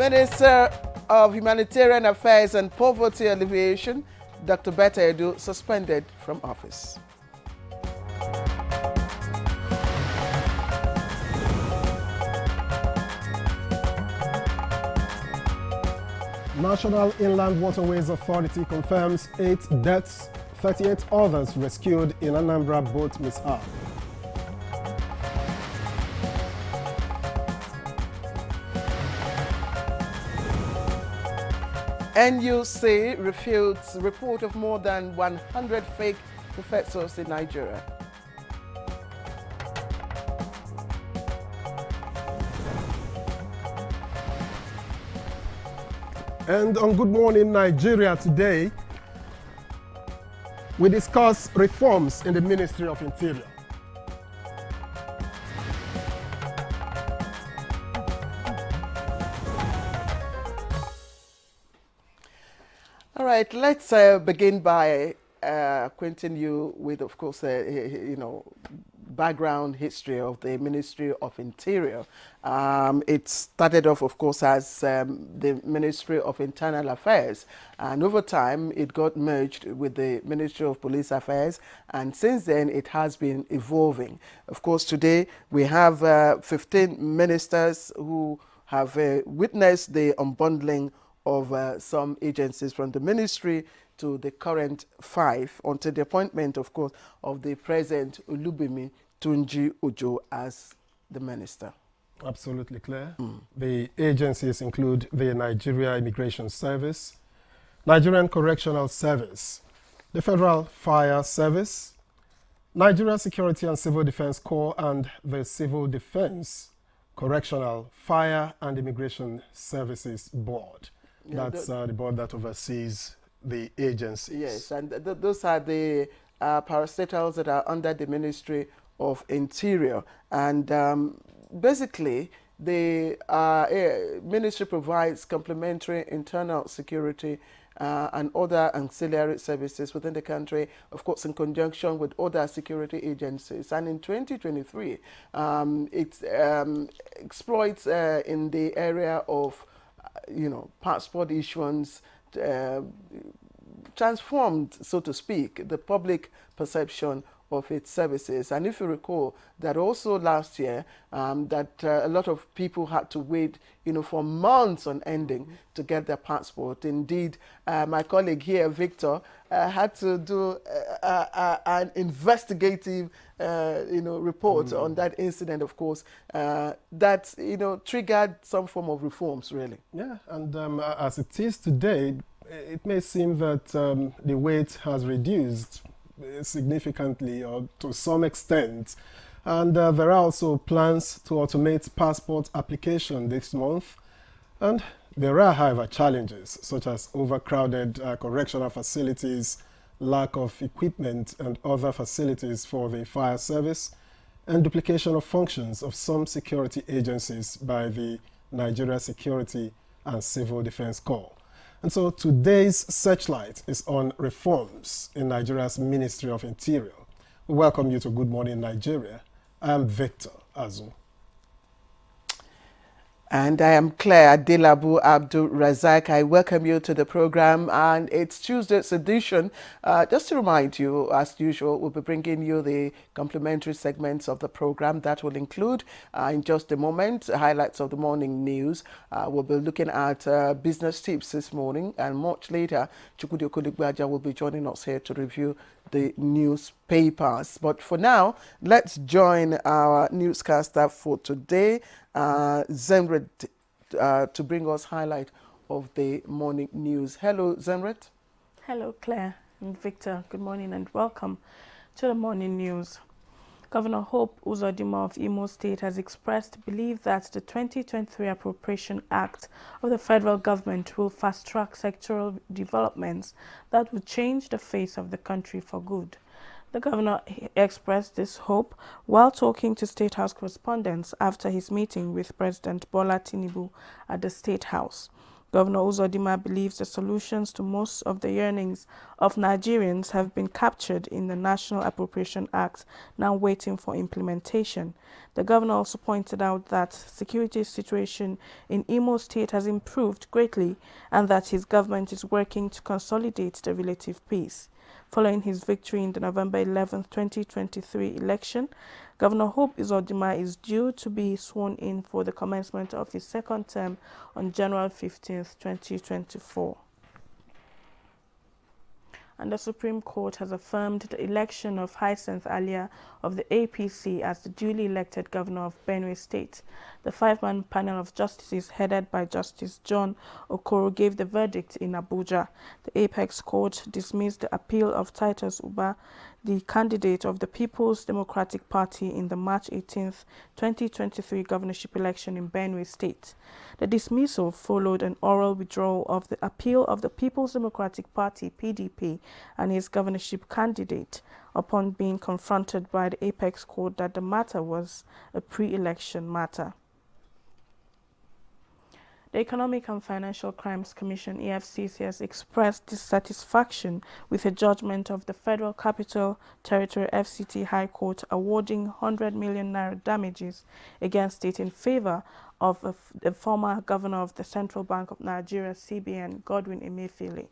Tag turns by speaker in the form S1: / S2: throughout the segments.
S1: Minister of Humanitarian Affairs and Poverty Alleviation, Dr. Betta Edu, suspended from office.
S2: National Inland Waterways Authority confirms 8 deaths, 38 others rescued in Anambra boat mishap.
S1: NUC refutes report of more than 100 fake professors in Nigeria.
S2: And on Good Morning Nigeria today, we discuss reforms in the Ministry of Interior.
S1: All right, let's begin by acquainting you with, of course, background history of the Ministry of Interior. It started off, of course, as the Ministry of Internal Affairs, and over time it got merged with the Ministry of Police Affairs, and since then it has been evolving. Of course, today we have 15 ministers who have witnessed the unbundling of some agencies from the ministry to the current 5 until the appointment, of course, of the present Olubimi Tunji Ojo as the minister.
S2: Absolutely clear. The agencies include the Nigeria Immigration Service, Nigerian Correctional Service, the Federal Fire Service, Nigeria Security and Civil Defense Corps, and the Civil Defense Correctional Fire and Immigration Services Board.
S1: Yeah,
S2: that's the board that oversees the agencies.
S1: Yes, and those are the parastatals that are under the Ministry of Interior. And basically, the ministry provides complementary internal security and other ancillary services within the country, of course, in conjunction with other security agencies. And in 2023, it exploits in the area of passport issuance, transformed, so to speak, the public perception of its services. And if you recall that also last year that a lot of people had to wait for months on ending to get their passport. Indeed, my colleague here, Victor, had to do an investigative report on that incident, of course, that triggered some form of reforms, really.
S2: Yeah, and as it is today, it may seem that the wait has reduced significantly or to some extent, and there are also plans to automate passport application this month, and there are, however, challenges such as overcrowded correctional facilities, lack of equipment and other facilities for the fire service, and duplication of functions of some security agencies by the Nigeria Security and Civil Defense Corps. And so today's searchlight is on reforms in Nigeria's Ministry of Interior. We welcome you to Good Morning Nigeria. I am Victor Azu.
S1: And I am Claire Adilabu Abdul Razak. I welcome you to the program, and it's Tuesday's edition. Just to remind you, as usual, we'll be bringing you the complementary segments of the program that will include, in just a moment, highlights of the morning news. We'll be looking at business tips this morning, and much later, Chukwudi Okoligbaja will be joining us here to review the newspapers. But for now, let's join our newscaster for today, Zemret, to bring us highlight of the morning news. Hello, Zemret.
S3: Hello, Claire and Victor. Good morning and welcome to the morning news. Governor Hope Uzodinma of Imo State has expressed belief that the 2023 Appropriation Act of the federal government will fast-track sectoral developments that will change the face of the country for good. The governor expressed this hope while talking to State House correspondents after his meeting with President Bola Tinubu at the State House. Governor Uzodimma believes the solutions to most of the yearnings of Nigerians have been captured in the National Appropriation Act, now waiting for implementation. The governor also pointed out that security situation in Imo State has improved greatly and that his government is working to consolidate the relative peace. Following his victory in the November 11, 2023 election, Governor Hope Uzodimma is due to be sworn in for the commencement of his second term on January 15, 2024. And the Supreme Court has affirmed the election of Hyacinth Alia of the APC as the duly elected governor of Benue State. The five-man panel of justices headed by Justice John Okoro gave the verdict in Abuja. The Apex Court dismissed the appeal of Titus Uba, the candidate of the People's Democratic Party in the March 18, 2023 governorship election in Benue State. The dismissal followed an oral withdrawal of the appeal of the People's Democratic Party (PDP) and his governorship candidate upon being confronted by the Apex Court that the matter was a pre-election matter. The Economic and Financial Crimes Commission (EFCC) has expressed dissatisfaction with a judgment of the Federal Capital Territory FCT High Court awarding 100 million naira damages against it in favor of the former governor of the Central Bank of Nigeria (CBN), Godwin Emefiele.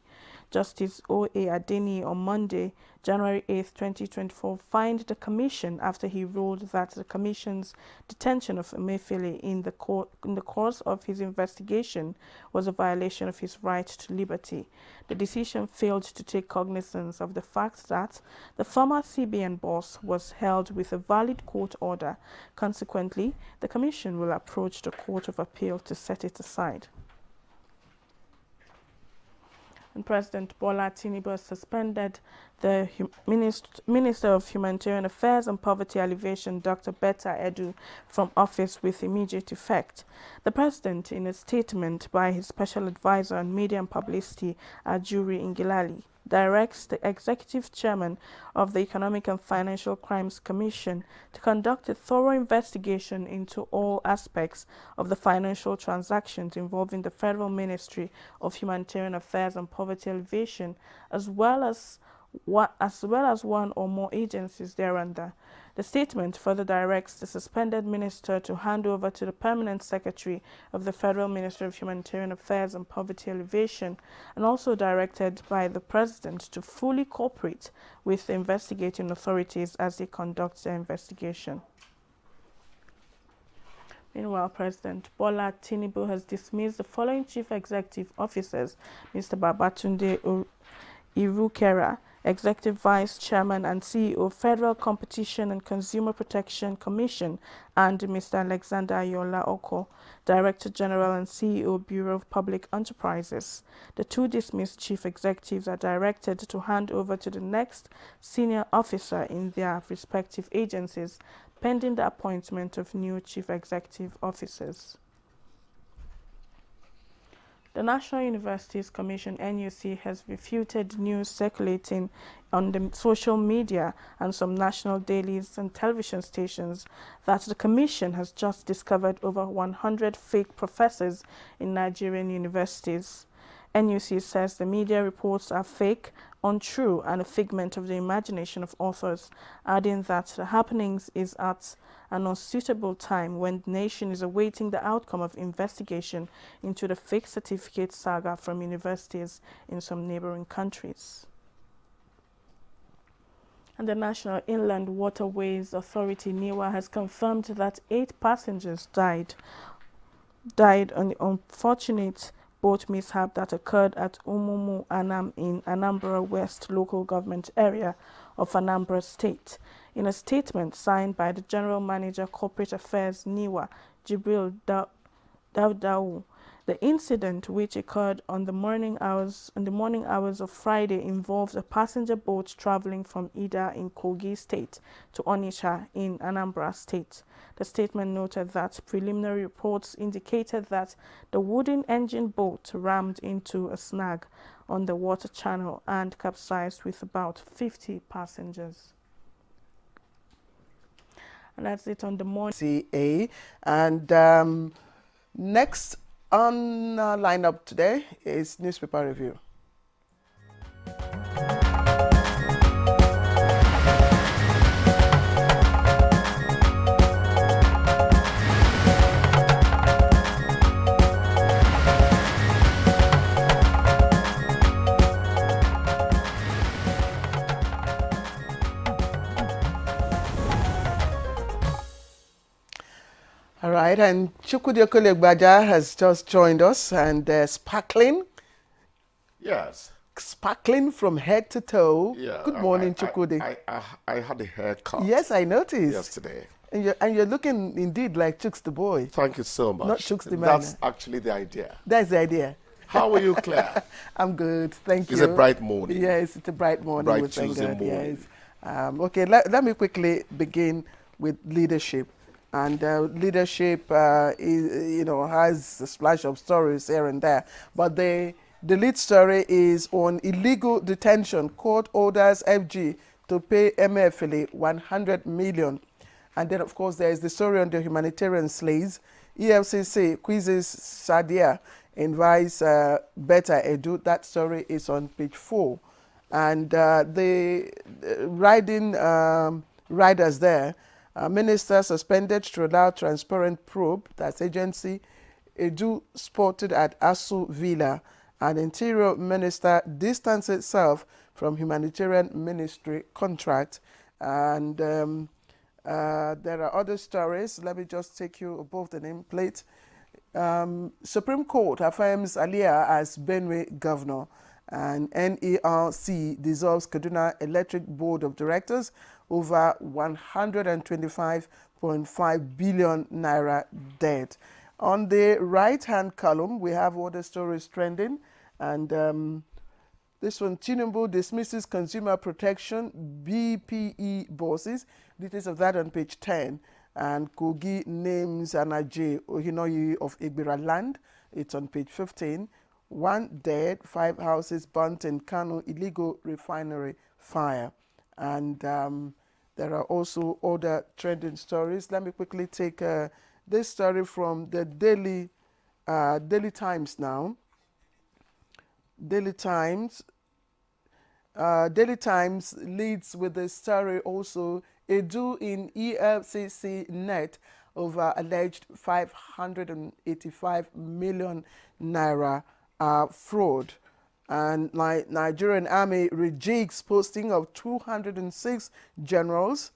S3: Justice O.A. Adeni on Monday, January 8, 2024, fined the commission after he ruled that the commission's detention of Emefiele in the course of his investigation was a violation of his right to liberty. The decision failed to take cognizance of the fact that the former CBN boss was held with a valid court order. Consequently, the commission will approach the Court of Appeal to set it aside. And President Bola Tinubu suspended the Minister of Humanitarian Affairs and Poverty Alleviation, Dr. Betta Edu, from office with immediate effect. The President, in a statement by his Special Advisor on Media and Publicity, Ajuri Ngilali, directs the Executive Chairman of the Economic and Financial Crimes Commission to conduct a thorough investigation into all aspects of the financial transactions involving the Federal Ministry of Humanitarian Affairs and Poverty Alleviation, as well as one or more agencies thereunder. The statement further directs the suspended minister to hand over to the Permanent Secretary of the Federal Ministry of Humanitarian Affairs and Poverty Alleviation, and also directed by the President to fully cooperate with the investigating authorities as they conduct their investigation. Meanwhile, President Bola Tinubu has dismissed the following chief executive officers: Mr. Babatunde Irukera, Executive Vice Chairman and CEO, Federal Competition and Consumer Protection Commission, and Mr. Alexander Ayola Oko, Director General and CEO, Bureau of Public Enterprises. The two dismissed chief executives are directed to hand over to the next senior officer in their respective agencies, pending the appointment of new chief executive officers. The National Universities Commission (NUC) has refuted news circulating on the social media and some national dailies and television stations that the Commission has just discovered over 100 fake professors in Nigerian universities. NUC says the media reports are fake, untrue, and a figment of the imagination of authors, adding that the happenings is at an unsuitable time when the nation is awaiting the outcome of investigation into the fake certificate saga from universities in some neighboring countries. And the National Inland Waterways Authority (NIWA) has confirmed that 8 passengers died on the unfortunate boat mishap that occurred at Umumu Anam in Anambra West local government area of Anambra State. In a statement signed by the General Manager Corporate Affairs NIWA, Jibril Daudau, the incident, which occurred in the morning hours of Friday, involved a passenger boat traveling from Ida in Kogi State to Onitsha in Anambra State. The statement noted that preliminary reports indicated that the wooden engine boat rammed into a snag on the water channel and capsized with about 50 passengers. And that's it on the morning.
S1: NTA. And next On our lineup today is newspaper review. All right, and Chukwudi Okolegbaja has just joined us, and sparkling from head to toe.
S4: Yeah.
S1: Good morning, Chukwudi.
S4: I had a haircut.
S1: Yes, I noticed.
S4: Yesterday.
S1: And you're looking indeed like Chooks the boy.
S4: Thank you so much.
S1: Not Chooks the man.
S4: That's actually the idea.
S1: That's the idea.
S4: How are you, Claire?
S1: I'm good, thank you.
S4: It's a bright morning.
S1: Yes, it's a bright morning.
S4: Bright
S1: with
S4: Tuesday
S1: God,
S4: morning.
S1: yes. Okay, let me quickly begin with leadership. And leadership, has a splash of stories here and there. But the lead story is on illegal detention. Court orders FG to pay MFLA 100 million. And then, of course, there is the story on the humanitarian slaves. EFCC quizzes Sadia, invites Beta Edu. That story is on page 4. And the riders there, minister suspended to allow transparent probe. That's agency. Edu spotted at Asu Villa. And Interior Minister distanced itself from humanitarian ministry contract. And there are other stories. Let me just take you above the nameplate. Supreme Court affirms Aliyah as Benue governor, and NERC dissolves Kaduna Electric Board of Directors over 125.5 billion naira debt. On the right-hand column, we have all the stories trending, and this one, Tinubu dismisses consumer protection, BPE bosses. Details of that on page 10. And Kogi names Anaje Ohinoyi of Igbira land. It's on page 15. 1 dead, 5 houses burnt in Kano illegal refinery fire. And there are also other trending stories. Let me quickly take this story from the Daily Times now. Daily Times leads with the story also, Edu in EFCC net over alleged 585 million naira fraud. And Nigerian army rejigs posting of 206 generals.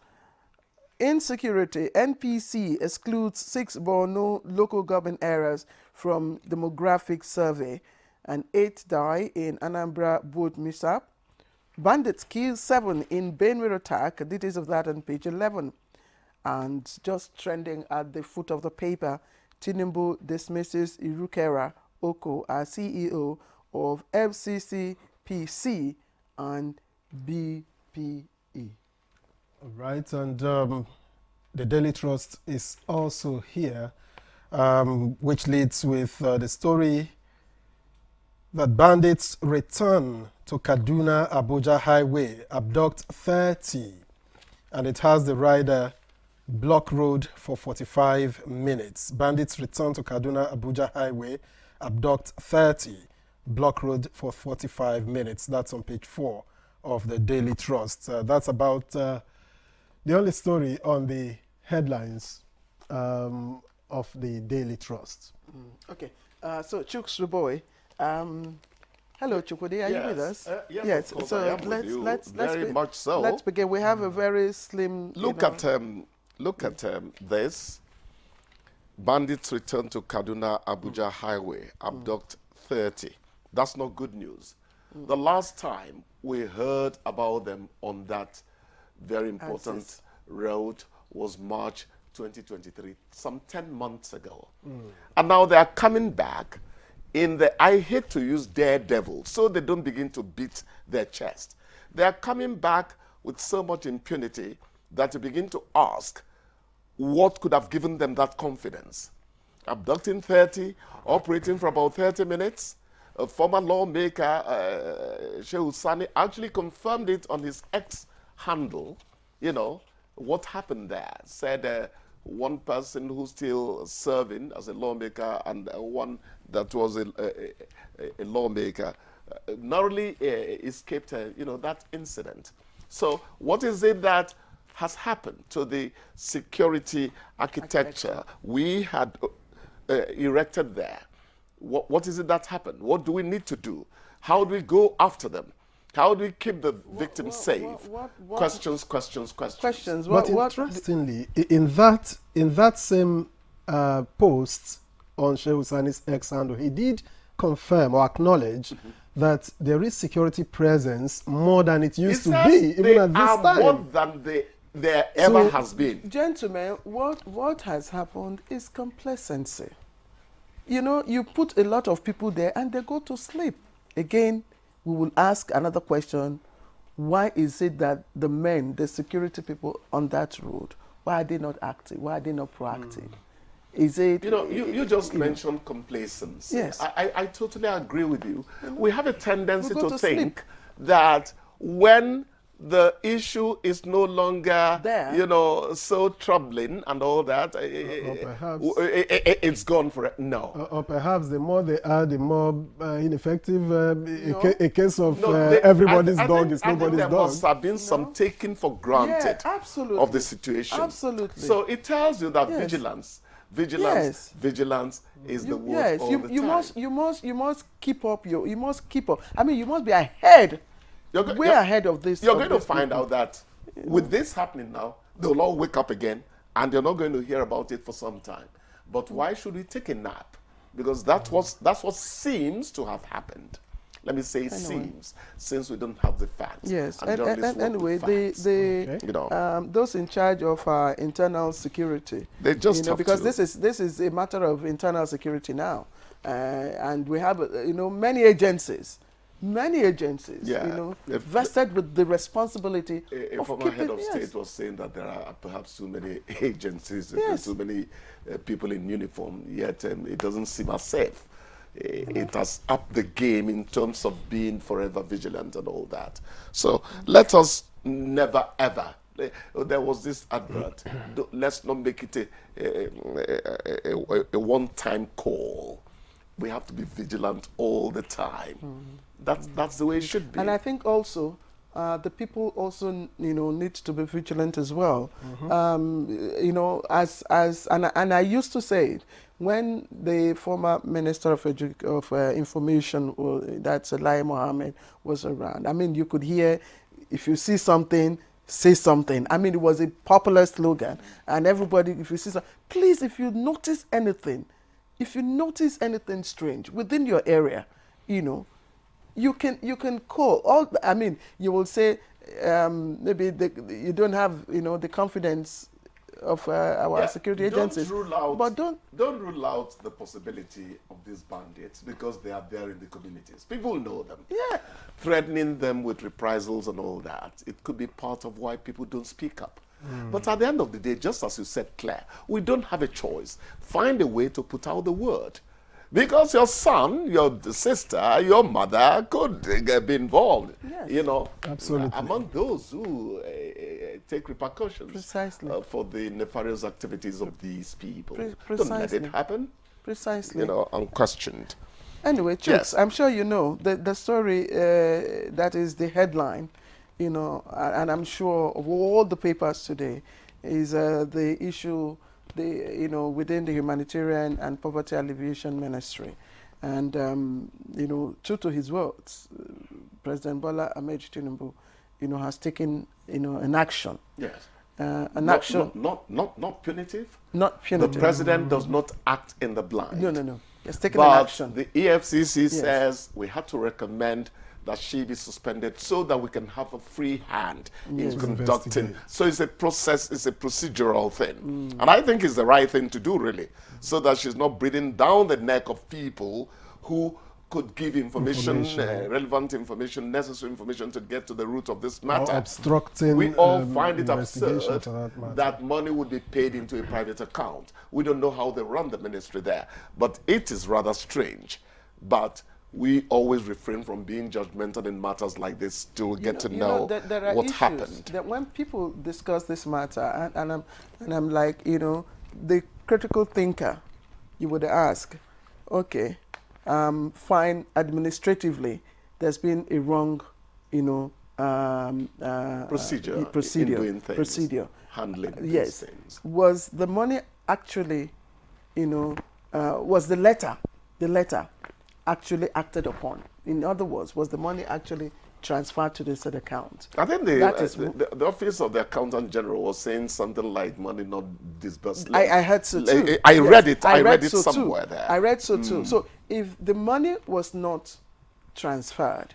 S1: Insecurity, NPC excludes 6 Borno local government areas from demographic survey. And 8 die in Anambra boat mishap. Bandits kill 7 in Benue attack. Details of that on page 11. And just trending at the foot of the paper, Tinubu dismisses Irukera Oko as CEO of FCCPC and BPE.
S2: All right, and the Daily Trust is also here, which leads with the story that bandits return to Kaduna Abuja Highway, abduct 30, and it has the rider block road for 45 minutes. Bandits return to Kaduna Abuja Highway, abduct 30, block road for 45 minutes. That's on page 4 of the Daily Trust. That's about the only story on the headlines of the Daily Trust.
S1: Okay, so Chooks the boy. Hello, Chukwudi, are you with us?
S4: Yes, of course, I am with you. Very much so.
S1: Let's begin. We have a very slim.
S4: Look at this. Bandits return to Kaduna Abuja Highway, abduct 30. That's not good news. The last time we heard about them on that very important road was March 2023, some 10 months ago. And now they are coming back in the, I hate to use daredevil, so they don't begin to beat their chest. They are coming back with so much impunity that you begin to ask what could have given them that confidence. Abducting 30, operating for about 30 minutes. A former lawmaker, Shehu Sani, actually confirmed it on his X handle. You know, what happened there. Said, one person who's still serving as a lawmaker and one that was a lawmaker narrowly escaped, that incident. So what is it that has happened to the security architecture we had erected there? What is it that happened? What do we need to do? How do we go after them? How do we keep the victims safe? Questions.
S1: Questions.
S2: But interestingly, in that same post on Sheikh Husani's X handle, he did confirm or acknowledge that there is security presence more than it used to be, even at this time.
S4: More than there ever has been.
S1: Gentlemen, what has happened is complacency. You put a lot of people there and they go to sleep. Again, we will ask another question. Why is it that the security people on that road, why are they not active? Why are they not proactive? Is it...
S4: You just mentioned complacency.
S1: Yes.
S4: I totally agree with you. We have a tendency to think
S1: sleep.
S4: that when the issue is no longer,
S1: there,
S4: so troubling and all that,
S2: perhaps
S4: it's gone for it. No.
S2: Or perhaps the more they are, the more ineffective a case of
S4: No,
S2: everybody's
S4: I
S2: dog
S4: think,
S2: is
S4: I think
S2: nobody's
S4: there
S2: dog.
S4: must have been some taken for granted
S1: absolutely.
S4: of the situation.
S1: Absolutely.
S4: So it tells you that
S1: Yes.
S4: vigilance is the word all the time.
S1: You must keep up I mean, you must be ahead. Way ahead of this.
S4: You're going to find out that with this happening now, they'll all wake up again and you're not going to hear about it for some time. But why should we take a nap? Because that's what seems to have happened. Let me say seems, since we don't have the facts.
S1: Yes,
S4: and
S1: anyway, those in charge of internal security,
S4: they just have
S1: because
S4: to.
S1: this is a matter of internal security now, and we have many agencies, vested with the responsibility
S4: A
S1: of
S4: former
S1: keeping,
S4: head of state was saying that there are perhaps too many agencies, too many people in uniform, yet it doesn't seem as safe. It has upped the game in terms of being forever vigilant and all that. So let us never ever. There was this advert. Let's not make it a one-time call. We have to be vigilant all the time. That's the way it should be.
S1: And I think also the people also need to be vigilant as well. And I used to say it when the former Minister of Information, that's Lai Mohammed, was around. I mean, you could hear, if you see something, say something. I mean, it was a popular slogan, and everybody, if you see something, please, if you notice anything strange within your area, you can call. You will say maybe you don't have the confidence of our security agencies.
S4: But don't rule out the possibility of these bandits because they are there in the communities. People know them.
S1: Yeah.
S4: Threatening them with reprisals and all that. It could be part of why people don't speak up. But at the end of the day, just as you said, Claire, we don't have a choice. Find a way to put out the word. Because your son, your sister, your mother could be involved,
S1: Yes.
S2: Absolutely.
S4: among those who take repercussions
S1: Precisely.
S4: For the nefarious activities of these people.
S1: Precisely.
S4: Don't let it happen,
S1: Precisely.
S4: unquestioned.
S1: Anyway, Chooks,
S4: Yes.
S1: I'm sure you know the story that is the headline, and I'm sure of all the papers today is the issue within the Humanitarian and Poverty Alleviation Ministry. And, true to his words, President Bola Ahmed Tinubu, has taken, an action.
S4: Yes.
S1: Action.
S4: Not punitive.
S1: Not punitive.
S4: The president does not act in the blind.
S1: No. He's taken an
S4: But
S1: action.
S4: the EFCC says we had to recommend that she be suspended so that we can have a free hand in conducting. So it's a process, it's a procedural thing. And I think it's the right thing to do, really, so that she's not breathing down the neck of people who could give information. Relevant information, necessary information to get to the root of this matter.
S2: Or obstructing
S4: we all find it
S2: investigation
S4: absurd
S2: for that matter.
S4: that money would be paid into a private account. We don't know how they run the ministry there, but it is rather strange. But we always refrain from being judgmental in matters like this to get to know
S1: there are
S4: what
S1: issues
S4: happened.
S1: that when people discuss this matter, and I'm like, the critical thinker, you would ask, okay, fine, administratively, there's been a wrong,
S4: Procedure,
S1: procedure,
S4: in doing things,
S1: procedure.
S4: handling
S1: Yes.
S4: these things.
S1: Was the money actually, was the letter actually acted upon? In other words, was the money actually transferred to the said account?
S4: I think
S1: That is
S4: the office of the accountant general was saying something like money not disbursed.
S1: I heard so too.
S4: I
S1: Yes,
S4: read it. I read it
S1: so too.
S4: somewhere there.
S1: I read so too. So if the money was not transferred,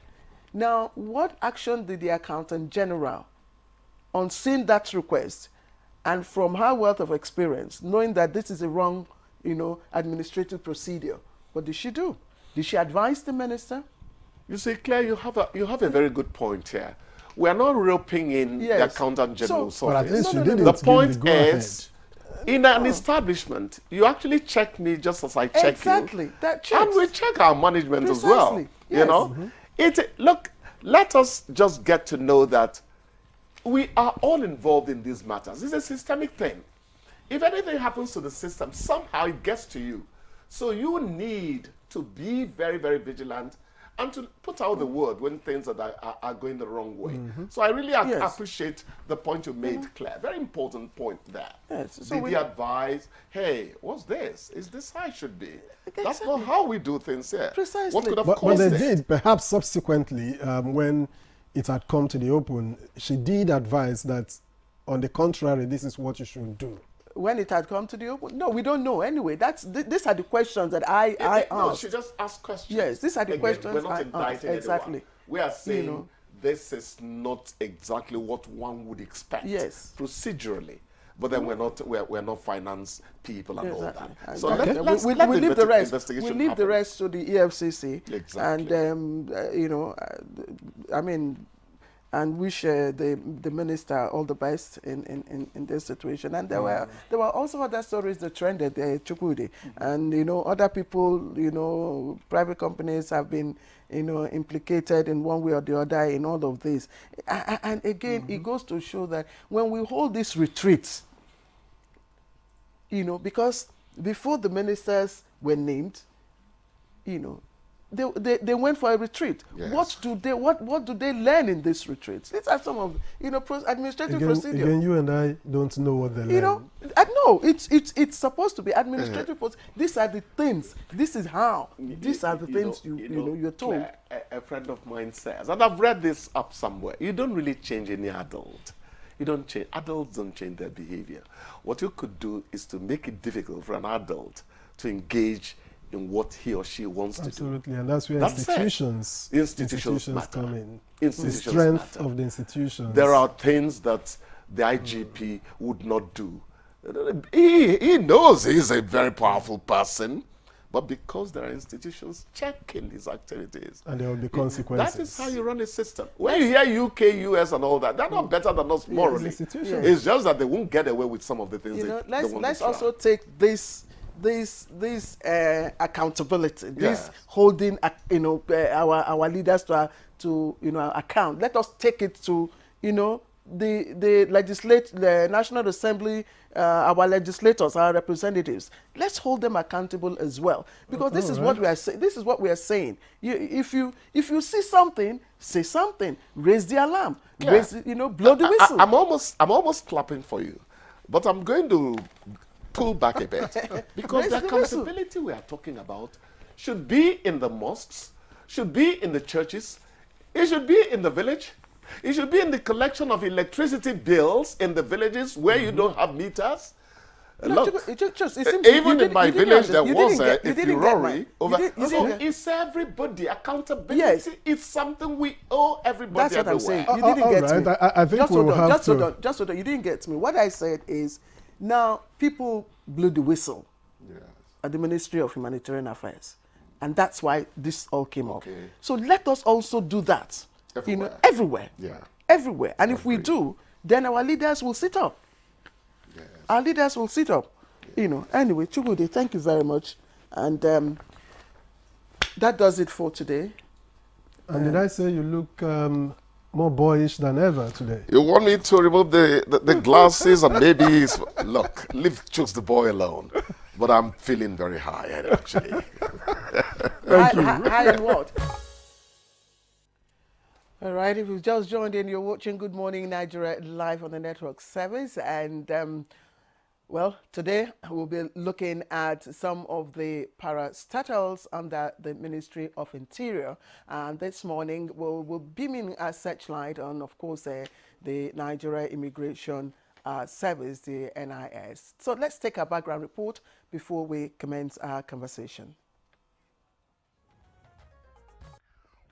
S1: now what action did the accountant general, on seeing that request, and from her wealth of experience, knowing that this is a wrong, administrative procedure, what did she do? Did she advise the minister?
S4: You see, Claire, you have a very good point here. We are not roping in the
S1: Yes.
S4: accountant general's
S1: So-
S2: But at
S4: office.
S2: least
S1: No,
S2: you
S1: no, no,
S2: didn't
S1: no.
S4: The
S2: give
S4: point
S2: the go-ahead.
S4: is, in an establishment, you actually check me just as I check
S1: Exactly.
S4: you.
S1: That checks.
S4: And we check our management as well.
S1: Precisely.
S4: You
S1: Yes.
S4: know? Look, let us just get to know that we are all involved in these matters. It's a systemic thing. If anything happens to the system, somehow it gets to you. So you need to be very, very vigilant and to put out the word when things are going the wrong way. So I really
S1: Yes.
S4: appreciate the point you made, Claire. Very important point there.
S1: Yes, so
S4: Did
S1: we-
S4: he advise, hey, what's this? Is this how it should be? That's not how we do things here.
S1: Precisely.
S4: What could have
S2: But
S4: caused
S2: they
S4: it?
S2: did, perhaps subsequently, when it had come to the open, she did advise that, on the contrary, this is what you should do.
S1: When it had come to the open? No, we don't know. Anyway, these are the questions that I
S4: No,
S1: asked.
S4: she just asked questions.
S1: Yes, these are the questions
S4: We're not
S1: I asked,
S4: indicting anyone.
S1: exactly.
S4: We are saying
S1: know.
S4: this is not exactly what one would expect.
S1: Yes.
S4: Procedurally. But then we're not finance people and all
S1: Exactly.
S4: that. So
S1: Okay.
S4: let's
S1: we
S4: let the
S1: leave the rest.
S4: investigation
S1: We leave the
S4: happen.
S1: rest to the EFCC.
S4: Exactly.
S1: And wish the minister all the best in this situation. And there were also other stories that trended, Chukwudi, and other people, private companies have been implicated in one way or the other in all of this. And again, it goes to show that when we hold these retreats, because before the ministers were named, they went for a retreat.
S4: Yes.
S1: What do they learn in this retreat? These are some of administrative procedure.
S2: Again, you and I don't know what they learn.
S1: No, it's supposed to be administrative procedure. These are the things. This is how. These are the things you're told.
S4: Claire, a friend of mine says, and I've read this up somewhere, you don't really change any adult. You don't change. Adults don't change their behavior. What you could do is to make it difficult for an adult to engage in what he or she wants to do.
S2: Absolutely, and that's where
S4: That's
S2: institutions
S4: matter.
S2: come in.
S4: Institutions
S2: the strength
S4: matter.
S2: of the institutions.
S4: There are things that the IGP would not do. He knows he's a very powerful person, but because there are institutions checking his activities,
S2: and there will be consequences.
S4: that is how you run a system. When you hear UK, US, and all that, they're not better than us morally.
S2: institutions.
S4: It's just that they won't get away with some of the things they want
S1: Let's
S4: to try.
S1: also take this accountability, this
S4: Yes.
S1: holding our leaders to account. Let us take it to the National Assembly, our legislators, our representatives. Let's hold them accountable as well, because this is what we are saying. This is what we are saying. If you see something, say something. Raise the alarm.
S4: Yeah.
S1: Blow the whistle.
S4: I'm almost clapping for you, but I'm going to pull back a bit because
S1: Raise
S4: the
S1: the whistle.
S4: accountability we are talking about should be in the mosques, should be in the churches, it should be in the village, it should be in the collection of electricity bills in the villages where you don't have meters.
S1: No,
S4: Look,
S1: it seems
S4: even in my village there was a
S1: you didn't get
S4: furore over. So it's everybody. Accountability
S1: Yes.
S4: is something we owe everybody.
S1: That's what I'm
S4: everywhere.
S1: saying. You didn't
S2: all
S1: get
S2: right.
S1: me.
S2: I think
S1: just
S2: we
S1: hold
S2: will
S1: on,
S2: have
S1: just
S2: to.
S1: hold on, just hold on. You didn't get me. What I said is, now people blew the whistle
S4: Yes.
S1: at the Ministry of Humanitarian Affairs, and that's why this all came up.
S4: Okay.
S1: So let us also do that.
S4: Everywhere.
S1: Everywhere.
S4: Yeah.
S1: Everywhere. And if we do, then our leaders will sit up.
S4: Yes.
S1: Our leaders will sit up. Anyway, Chukwudi, thank you very much. And that does it for today.
S2: And did I say you look more boyish than ever today.
S4: You want me to remove the glasses and maybe look, choose the boy alone. But I'm feeling very high, actually.
S2: Thank you.
S1: High in what? All right, if you've just joined in, you're watching Good Morning Nigeria live on the network service. And, well, today we'll be looking at some of the parastatals under the Ministry of Interior. And this morning we'll beaming a searchlight on, of course, the Nigeria Immigration Service, the NIS. So let's take a background report before we commence our conversation.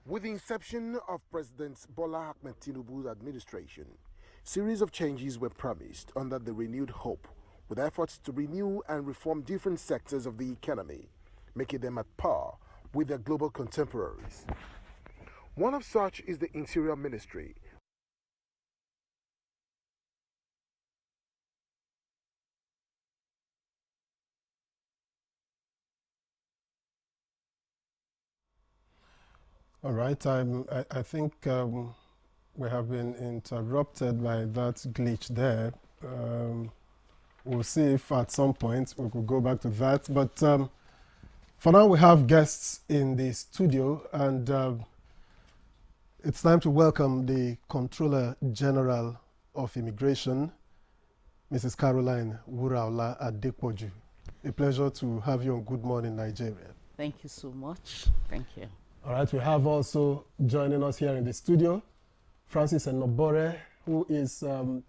S5: With the inception of President Bola Ahmed Tinubu's administration, series of changes were promised under the renewed hope, with efforts to renew and reform different sectors of the economy, making them at par with their global contemporaries. One of such is the Interior Ministry.
S2: All right, I think we have been interrupted by that glitch there. We'll see if at some point we could go back to that. But for now, we have guests in the studio, and it's time to welcome the Controller General of Immigration, Mrs. Caroline Wuraola Adepoju. A pleasure to have you on Good Morning Nigeria.
S6: Thank you so much. Thank you.
S2: All right, we have also joining us here in the studio, Francis Enobore, who is a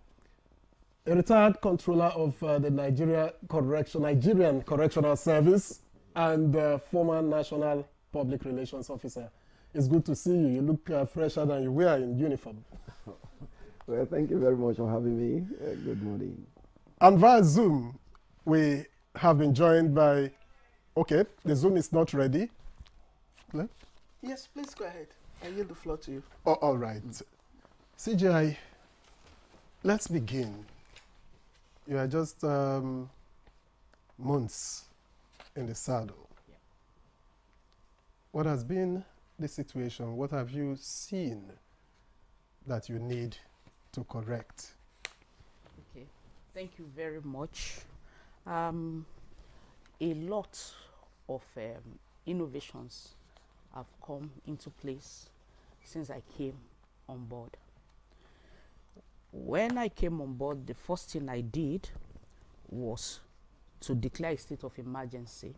S2: retired controller of the Nigerian Correctional Service and former National Public Relations Officer. It's good to see you. You look fresher than you were in uniform.
S7: Well, thank you very much for having me. Good morning.
S2: And via Zoom, we have been joined by, okay, the Zoom is not ready.
S1: Yes, please go ahead. I yield the floor to you.
S2: Oh, all right. CGI, let's begin. You are just months in the saddle.
S6: Yeah.
S2: What has been the situation? What have you seen that you need to correct?
S6: Okay. Thank you very much. A lot of innovations have come into place since I came on board. When I came on board, the first thing I did was to declare a state of emergency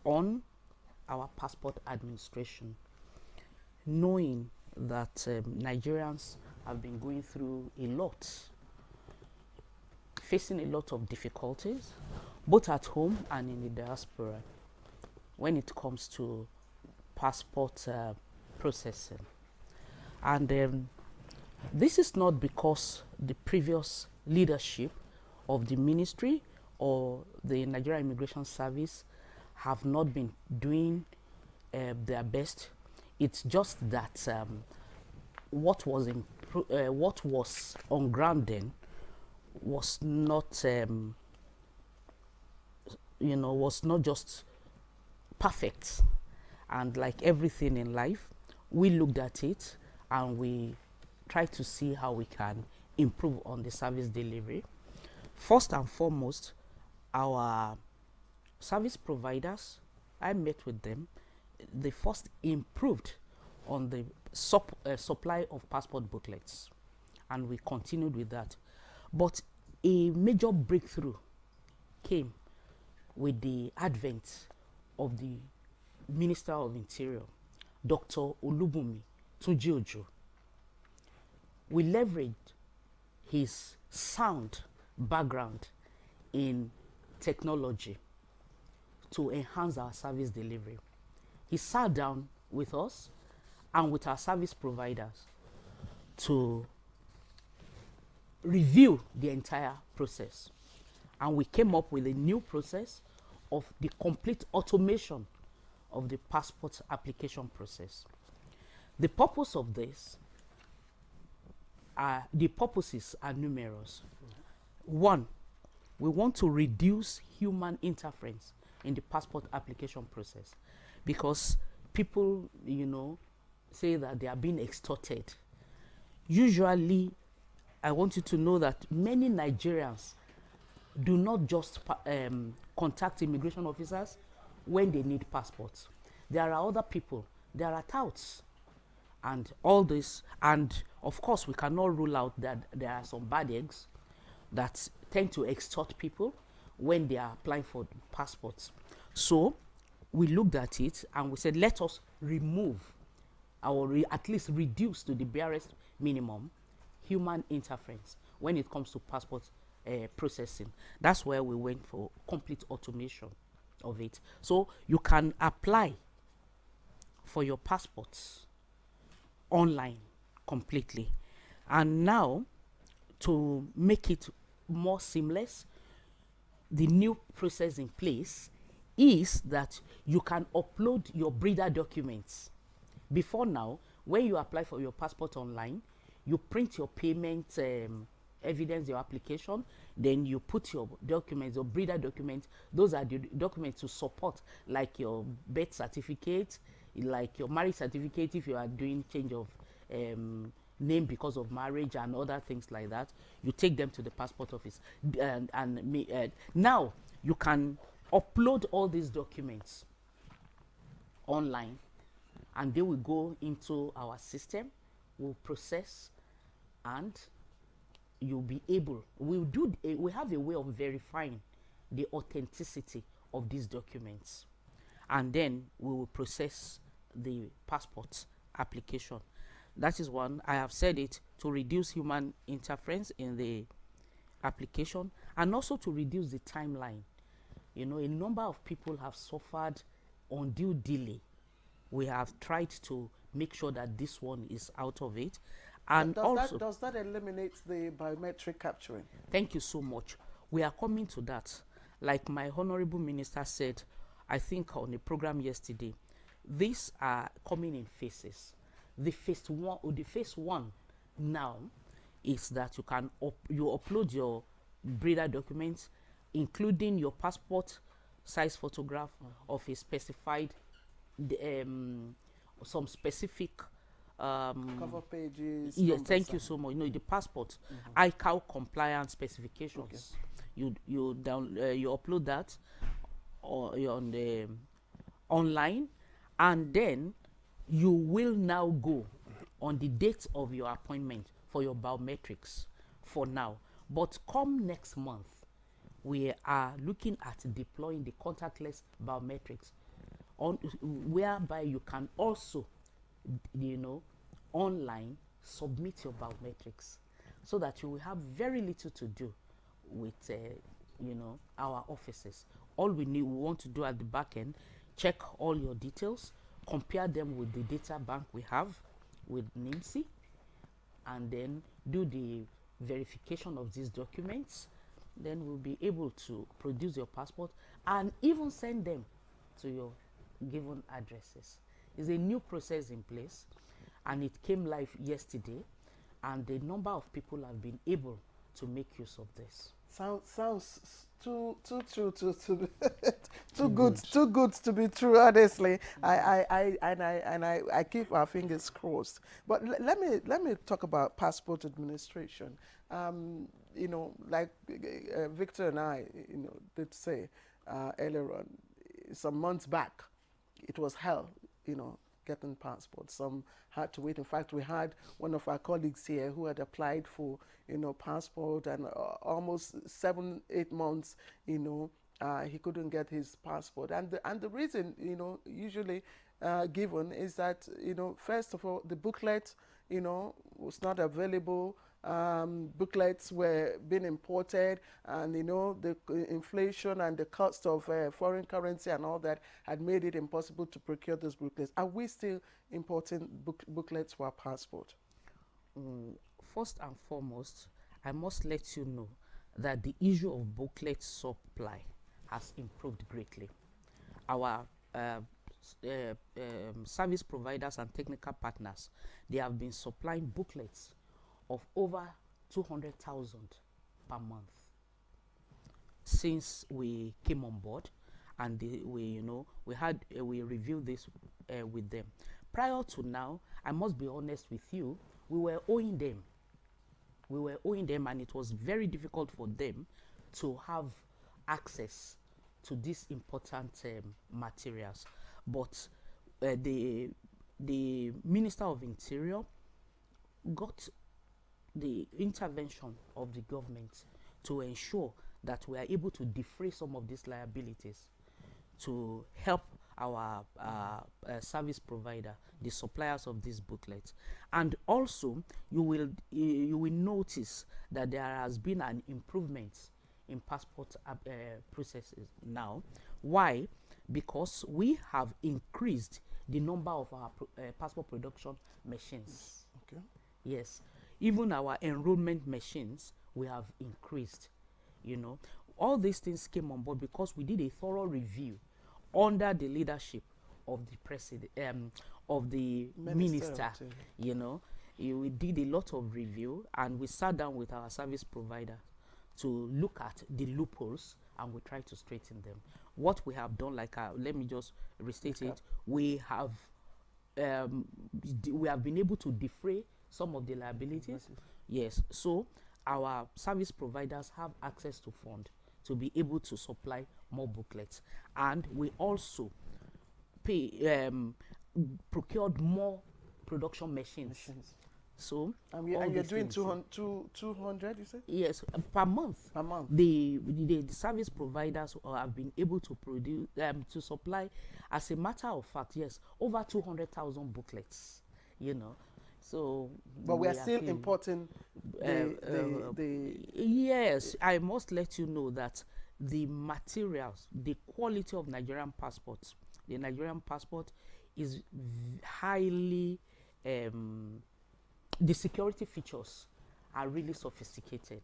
S6: on our passport administration, knowing that Nigerians have been going through a lot, facing a lot of difficulties, both at home and in the diaspora, when it comes to passport processing. And this is not because the previous leadership of the ministry or the Nigerian Immigration Service have not been doing their best. It's just that what was on ground then was not, was not just perfect. And like everything in life, we looked at it and we tried to see how we can improve on the service delivery. First and foremost, our service providers, I met with them, they first improved on the supply of passport booklets, and we continued with that. But a major breakthrough came with the advent of the Minister of Interior, Dr. Olubunmi Tunji-Ojo. We leveraged his sound background in technology to enhance our service delivery. He sat down with us and with our service providers to review the entire process. And we came up with a new process of the complete automation of the passport application process. The purpose of this, the purposes are numerous. One, we want to reduce human interference in the passport application process, because people, say that they are being extorted. usually, I want you to know that many Nigerians do not just contact immigration officers when they need passports. There are other people, there are touts, and all this. And of course, we cannot rule out that there are some bad eggs that tend to extort people when they are applying for passports. So we looked at it and we said, let us remove or at least reduce to the barest minimum human interference when it comes to passport processing. That's where we went for complete automation of it. So you can apply for your passports online completely. And now, to make it more seamless, the new process in place is that you can upload your breeder documents. Before now, when you apply for your passport online, you print your payment evidence, your application, then you put your documents, your breeder documents. Those are the documents to support, like your birth certificate, like your marriage certificate if you are doing change of name because of marriage and other things like that. You take them to the passport office. Now you can upload all these documents online, and they will go into our system, we'll process, and you'll be able, we have a way of verifying the authenticity of these documents, and then we will process the passport application. That is one. I have said it to reduce human interference in the application, and also to reduce the timeline. You know, a number of people have suffered undue delay. We have tried to make sure that this one is out of it. And
S1: does that eliminate the biometric capturing?
S6: Thank you so much. We are coming to that. Like my honorable minister said, I think on a program yesterday, these are coming in phases. The phase one now is that you can you upload your breeder documents, including your passport size photograph of a specified some specific
S1: cover pages.
S6: Yeah, thank you so much. You know, the passport ICAO compliance specifications. Okay. You upload that on the online, and then you will now go on the date of your appointment for your biometrics for now. But come next month, we are looking at deploying the contactless biometrics, whereby you can also, you know, online submit your biometrics, so that you will have very little to do with, you know, our offices. All we want to do at the back end, check all your details, compare them with the data bank we have with NIMSI, and then do the verification of these documents. Then we'll be able to produce your passport and even send them to your given addresses. It's a new process in place, and it came live yesterday, and the number of people have been able to make use of this.
S1: Sounds too true to too good to be true. Honestly, I keep our fingers crossed. But let me talk about passport administration. You know, like Victor and I, you know, did say earlier on, some months back, it was hell, you know, getting passports. Some had to wait. In fact, we had one of our colleagues here who had applied for, you know, passport, and almost 7-8 months, you know, he couldn't get his passport. And the reason, you know, usually given is that, you know, first of all, the booklet, you know, was not available. Booklets were being imported, and you know, the inflation and the cost of foreign currency and all that had made it impossible to procure those booklets. Are we still importing booklets for our passport?
S6: First and foremost, I must let you know that the issue of booklet supply has improved greatly. Our service providers and technical partners, they have been supplying booklets of over 200,000 per month since we came on board, and we reviewed this with them. Prior to now, I must be honest with you, we were owing them. We were owing them, and it was very difficult for them to have access to these important materials. But the Minister of Interior got the intervention of the government to ensure that we are able to defray some of these liabilities to help our service provider, the suppliers of these booklets. And also, you will notice that there has been an improvement in passport processes now. Why? Because we have increased the number of our passport production machines.
S1: Okay.
S6: Yes, even our enrollment machines we have increased. You know, all these things came on board because we did a thorough review under the leadership of the president, of the minister. You know, we did a lot of review, and we sat down with our service provider to look at the loopholes, and we try to straighten them. What we have done, like let me just restate it, we have been able to defray some of the liabilities. Yes, so our service providers have access to fund to be able to supply more booklets, and we also procured more production machines. So
S1: and you're doing 200, you said?
S6: Yes, per month.
S1: Per month.
S6: The service providers have been able to produce to supply, as a matter of fact, yes, over 200,000 booklets. You know, so.
S1: But we are still importing the.
S6: Yes, I must let you know that the materials, the quality of Nigerian passports, the Nigerian passport is highly. The security features are really sophisticated.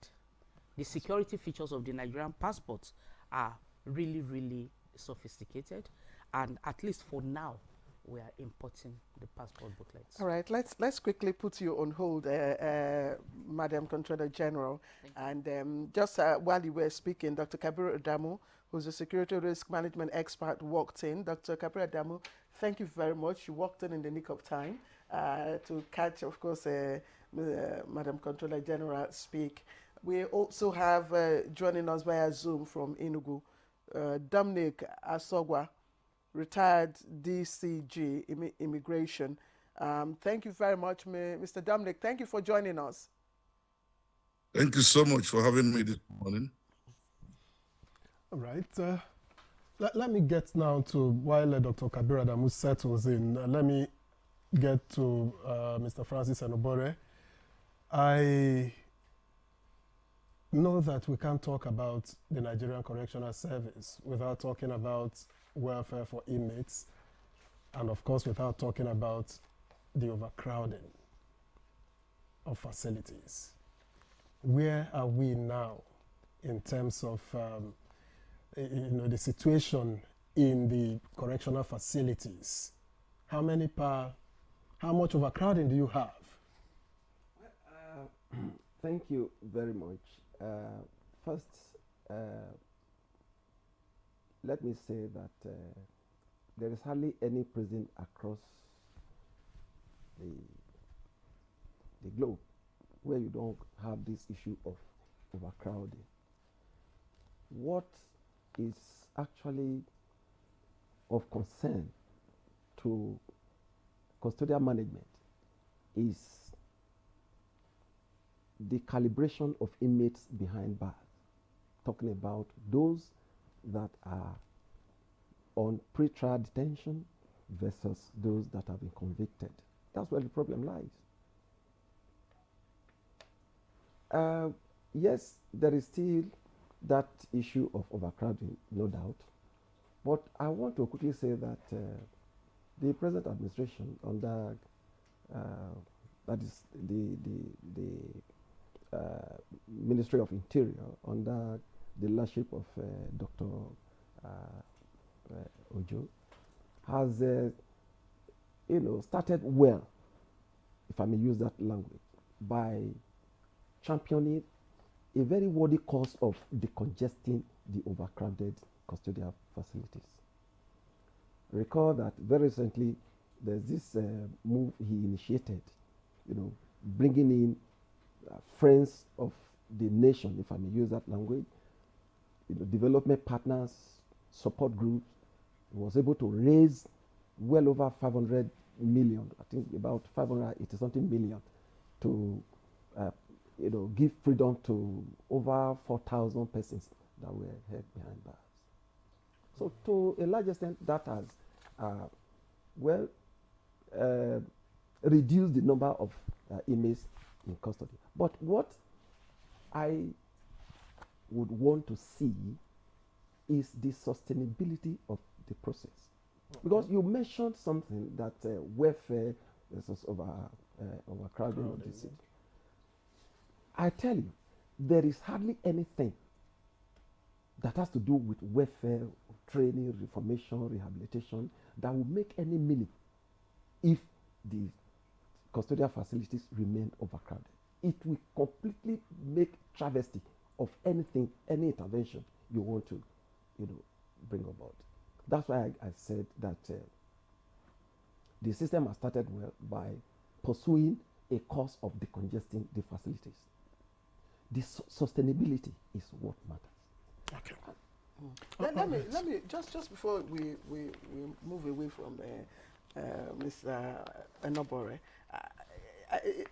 S6: The security features of the Nigerian passports are really, really sophisticated, and at least for now, we are importing the passport booklets.
S1: All right, let's quickly put you on hold, Madam Controller General. And just while you were speaking, Dr. Kabiru Adamu, who's a security risk management expert, walked in. Dr. Kabiru Adamu, thank you very much. You walked in the nick of time to catch, of course, Madam Controller General speak. We also have joining us via Zoom from Enugu, Dominic Asogwa, retired DCG Immigration. Thank you very much, Mr. Dominic. Thank you for joining us.
S8: Thank you so much for having me this morning.
S2: All right. Let me get now to, while Dr. Kabiru Adamu settles in, let me get to Mr. Francis Enobore. I know that we can't talk about the Nigerian Correctional Service without talking about welfare for inmates, and of course without talking about the overcrowding of facilities. Where are we now in terms of the situation in the correctional facilities? How much overcrowding do you have?
S7: Thank you very much. First, let me say that there is hardly any prison across the globe where you don't have this issue of overcrowding. What is actually of concern to custodial management is the calibration of inmates behind bars, talking about those that are on pre-trial detention versus those that have been convicted. That's where the problem lies. Yes, there is still that issue of overcrowding, no doubt. But I want to quickly say that the present administration under that is the Ministry of Interior under the leadership of Dr. Ojo has started well, if I may use that language, by championing a very worthy cause of decongesting the overcrowded custodial facilities. Recall that very recently there's this move he initiated, bringing in friends of the nation, if I may use that language, development partners, support groups. He was able to raise well over 500 million, I think about 580 something million, to give freedom to over 4,000 persons that were held behind bars. So to a large extent, that has reduced the number of inmates in custody. But what I would want to see is the sustainability of the process. Because you mentioned something that welfare versus overcrowding of the city. I tell you, there is hardly anything that has to do with welfare, training, reformation, rehabilitation that will make any meaning if the custodial facilities remain overcrowded. It will completely make travesty of anything, any intervention you want to, bring about. That's why I said that the system has started well by pursuing a course of decongesting the facilities. The sustainability is what matters.
S2: Okay.
S1: Let me just before we move away from Mr. Enobore,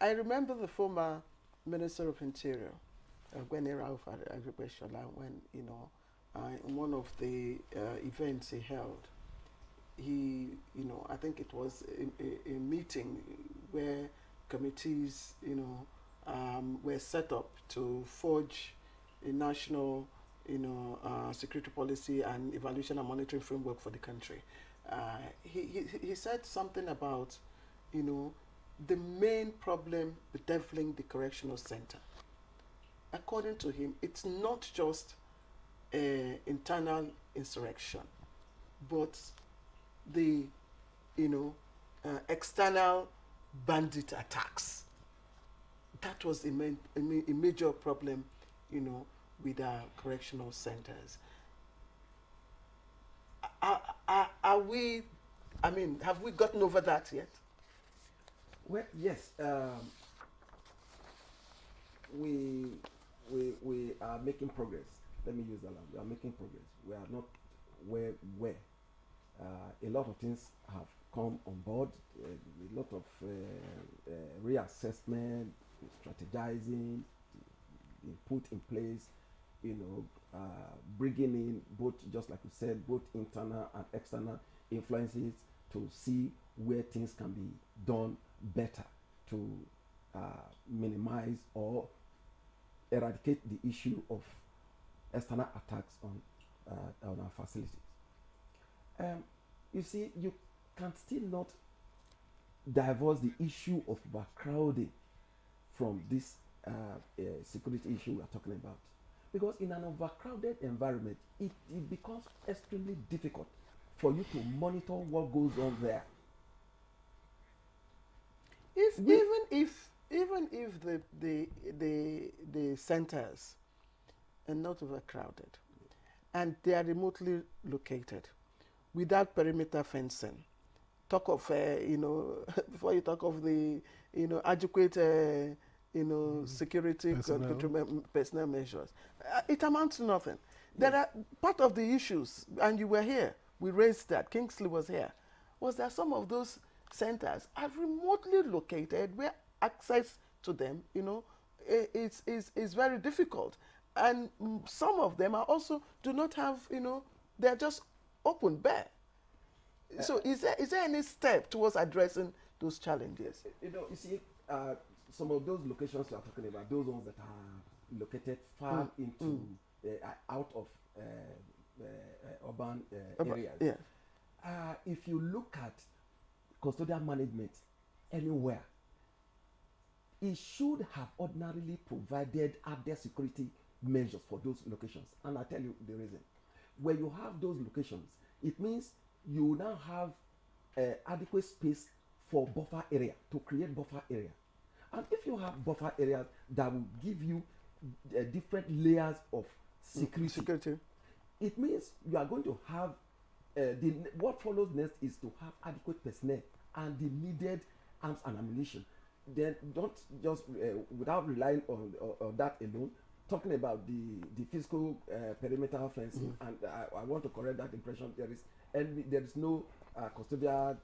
S1: I remember the former Minister of Interior, Gwene Rauf Agbesola, when in one of the events he held, he I think it was a meeting where committees were set up to forge a national security policy and evaluation and monitoring framework for the country. He said something about the main problem bedeviling the correctional center. According to him, it's not just internal insurrection, but the external bandit attacks. That was a major problem, with our correctional centers. Are we? I mean, have we gotten over that yet?
S7: Well, yes. We are making progress. Let me use that language. We are making progress. We are not where we were. A lot of things have come on board. A lot of reassessment, strategizing, put in place. Bringing in both, just like you said, both internal and external influences to see where things can be done better to minimize or eradicate the issue of external attacks on our facilities. You see, you can still not divorce the issue of overcrowding from this security issue we are talking about. Because in an overcrowded environment, it becomes extremely difficult for you to monitor what goes on there.
S1: Even if the centers are not overcrowded and they are remotely located without perimeter fencing, talk of before you talk of the adequate security personnel measures, it amounts to nothing. Yes. There are part of the issues, and you were here. We raised that. Kingsley was here. Was that some of those centers are remotely located where access to them, is very difficult, and some of them are also do not have, they're just open bare. So is there any step towards addressing those challenges?
S7: You see, some of those locations you are talking about, those ones that are located far into out of urban areas. Yeah. If you look at custodial management anywhere, it should have ordinarily provided added security measures for those locations. And I'll tell you the reason. When you have those locations, it means you now have adequate space for buffer area, to create buffer area. And if you have buffer areas that will give you different layers of security, it means you are going to have what follows next is to have adequate personnel and the needed arms and ammunition then don't just without relying on that alone, talking about the physical perimeter fencing, and I want to correct that impression. There is no custodial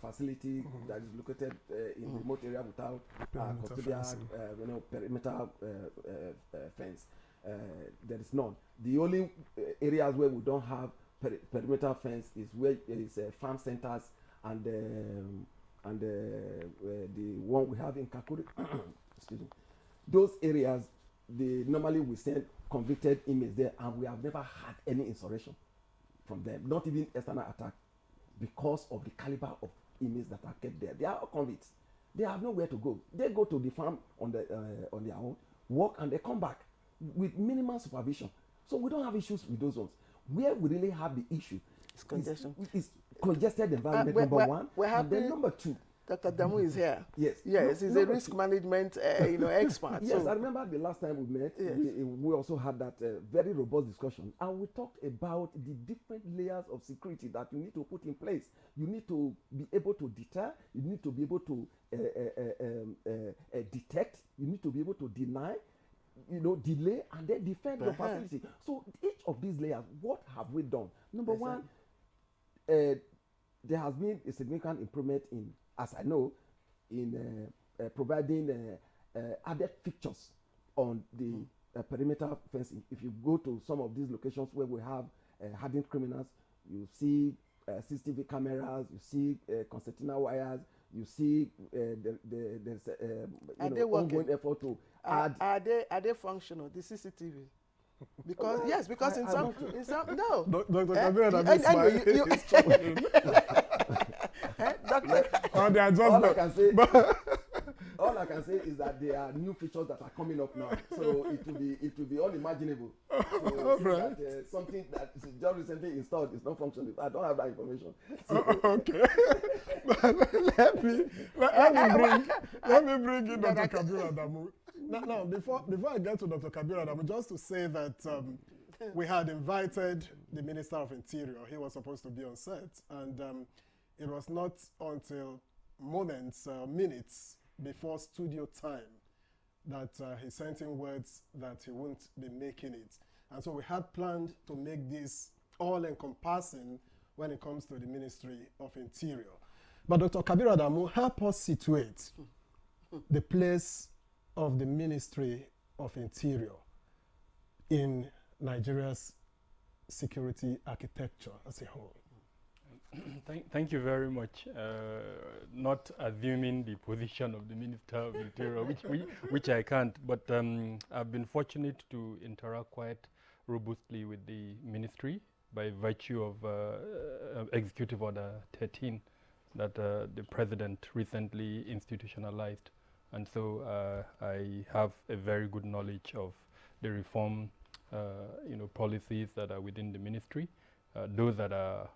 S7: facility that is located in remote area without custodial perimeter fence. There is none. The only areas where we don't have perimeter fence is where there is farm centers and the one we have in Kakuri. Excuse me. Those areas, they normally we send convicted inmates there, and we have never had any insurrection from them, not even external attack, because of the caliber of inmates that are kept there. They are all convicts. They have nowhere to go. They go to the farm on their own, work, and they come back with minimal supervision. So we don't have issues with those ones. Where we really have the issue
S1: It's congestion.
S7: is congested environment, number one. And then number two,
S1: Dr. Damu is here.
S7: Yes.
S1: Yes, he's a risk management expert.
S7: Yes,
S1: so.
S7: I remember the last time we met,
S1: Yes.
S7: we also had that very robust discussion, and we talked about the different layers of security that you need to put in place. You need to be able to deter, you need to be able to detect, you need to be able to deny, delay, and then defend your facility. So each of these layers, what have we done? Number one, there has been a significant improvement in, as I know, in providing added features on the perimeter fencing. If you go to some of these locations where we have hardened criminals, you see CCTV cameras, you see concertina wires, you see there's ongoing effort to add.
S1: Are they functional, the CCTV? Because because in some no.
S2: Dr. Kabir Adamu
S7: all I can say is that there are new features that are coming up now, so it will be unimaginable. So that, something that is just recently installed is not functioning. I don't have that information. So,
S2: okay. let me bring in Dr. Kabir Adamu. Now, before I get to Dr. Kabir Adamu, just to say that we had invited the Minister of Interior. He was supposed to be on set, and it was not until minutes before studio time that he sent in words that he won't be making it. And so we had planned to make this all-encompassing when it comes to the Ministry of Interior. But Dr. Kabir Adamu, help us situate the place of the Ministry of Interior in Nigeria's security architecture as a whole.
S9: Thank you very much. Not assuming the position of the Minister of Interior, which I can't, but I've been fortunate to interact quite robustly with the ministry by virtue of Executive Order 13 that the President recently institutionalized. And so I have a very good knowledge of the reform policies that are within the ministry, those that are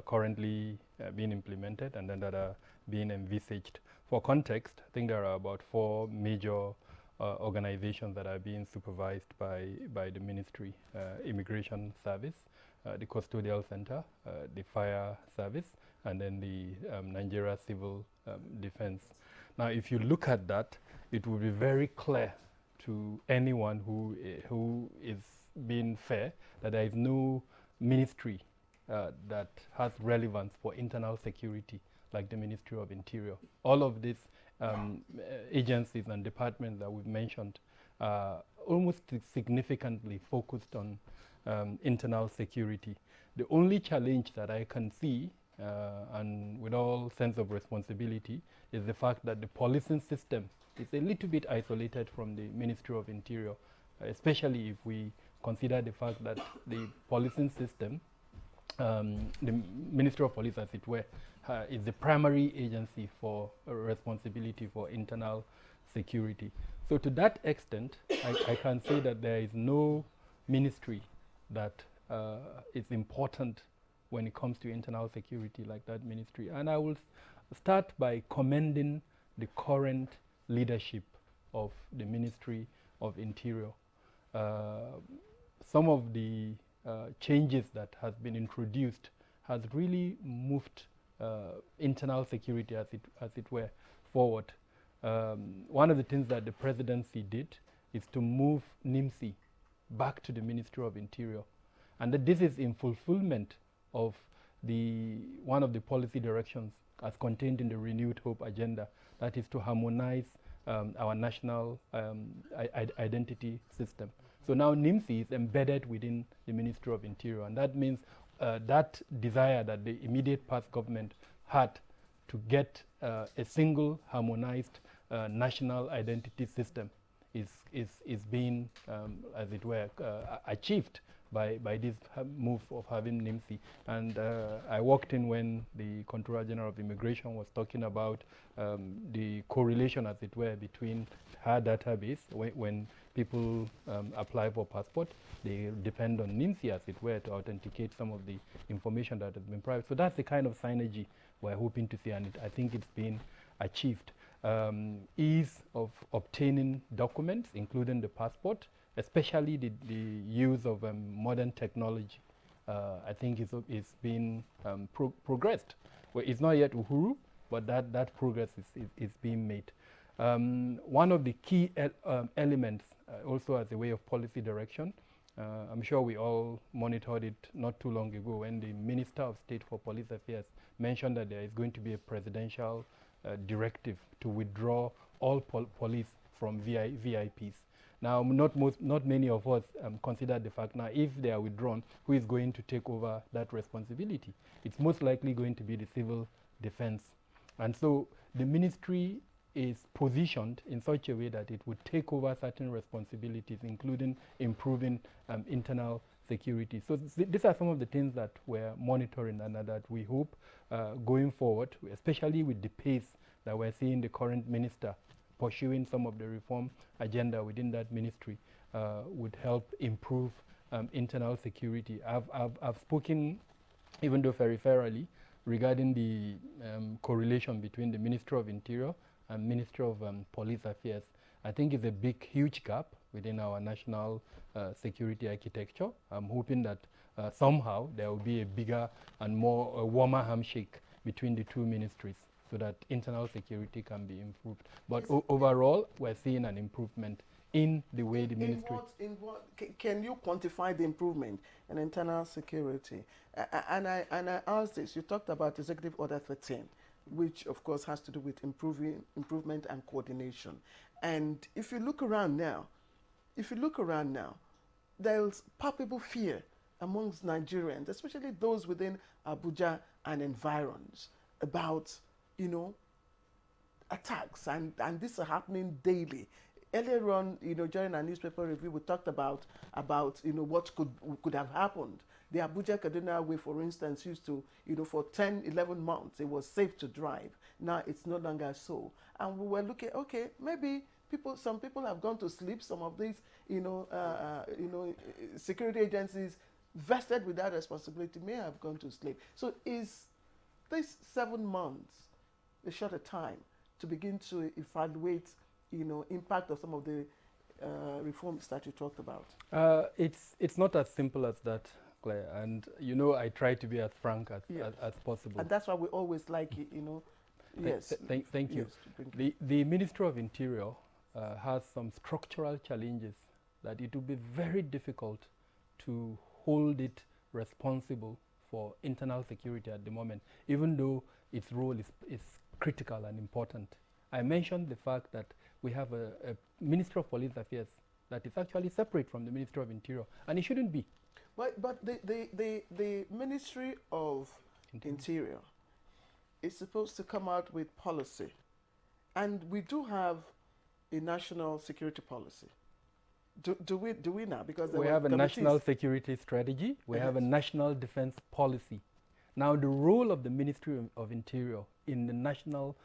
S9: currently being implemented and then that are being envisaged. For context, I think there are about 4 major organizations that are being supervised by the ministry: Immigration Service, the Custodial Center, the Fire Service, and then the Nigeria Civil Defense. Now, if you look at that, it will be very clear to anyone who is being fair that there is no ministry that has relevance for internal security like the Ministry of Interior. All of these agencies and departments that we've mentioned are almost significantly focused on internal security. The only challenge that I can see, and with all sense of responsibility, is the fact that the policing system is a little bit isolated from the Ministry of Interior, especially if we consider the fact that the policing system, the Ministry of Police, as it were, is the primary agency for responsibility for internal security. So to that extent, I can say that there is no ministry that is important when it comes to internal security like that ministry. And I will start by commending the current leadership of the Ministry of Interior. Some of the changes that has been introduced has really moved internal security, as it were, forward. one of the things that the presidency did is to move NIMSI back to the Ministry of Interior. And that this is in fulfillment of one of the policy directions as contained in the Renewed Hope agenda, that is to harmonize our national identity system. So now NIMSI is embedded within the Ministry of Interior, and that means that desire that the immediate past government had to get a single harmonized national identity system is being, as it were, achieved by this move of having NIMSI. And I walked in when the Controller General of Immigration was talking about the correlation, as it were, between her database. When people apply for passport, they depend on NIMSI, as it were, to authenticate some of the information that has been private. So that's the kind of synergy we're hoping to see, and I think it's been achieved. Ease of obtaining documents, including the passport, especially the use of modern technology, I think is being progressed. Well, it's not yet Uhuru, but that progress is being made. One of the key elements, also as a way of policy direction, I'm sure we all monitored it not too long ago when the Minister of State for Police Affairs mentioned that there is going to be a presidential directive to withdraw all police from VIPs. Now, not many of us consider the fact now, if they are withdrawn, who is going to take over that responsibility? It's most likely going to be the civil defense. And so the ministry is positioned in such a way that it would take over certain responsibilities, including improving internal security. So these are some of the things that we're monitoring and that we hope going forward, especially with the pace that we're seeing the current minister pursuing some of the reform agenda within that ministry, would help improve internal security. I've spoken, even though peripherally, regarding the correlation between the Ministry of Interior and Ministry of Police Affairs. I think it's a big, huge gap within our national security architecture. I'm hoping that somehow there will be a bigger and more warmer handshake between the two ministries, so that internal security can be improved. But overall, we're seeing an improvement in the way the ministry...
S1: Can you quantify the improvement in internal security? And I asked this, you talked about Executive Order 13, which of course has to do with improvement and coordination. And if you look around now, there's palpable fear amongst Nigerians, especially those within Abuja and environs, about attacks, and these are happening daily. Earlier on, during our newspaper review, we talked about what could have happened. The Abuja Kaduna way, for instance, used to, for 10, 11 months, it was safe to drive. Now it's no longer so. And we were looking, okay, maybe some people have gone to sleep. Some of these, security agencies vested with that responsibility may have gone to sleep. So is this 7 months a shorter time to begin to evaluate, impact of some of the reforms that you talked about?
S9: It's not as simple as that, Claire. And I try to be as frank as possible.
S1: And that's why we always like it, Yes.
S9: Thank you. Yes, the Ministry of Interior has some structural challenges that it will be very difficult to hold it responsible for internal security at the moment, even though its role is critical and important. I mentioned the fact that we have a Ministry of Police Affairs that is actually separate from the Ministry of Interior, and it shouldn't be.
S1: But the Ministry of Interior is supposed to come out with policy, and we do have a national security policy. Do we now? Because
S9: we have a national security strategy. We have a national defense policy. Now, the role of the Ministry of Interior in the national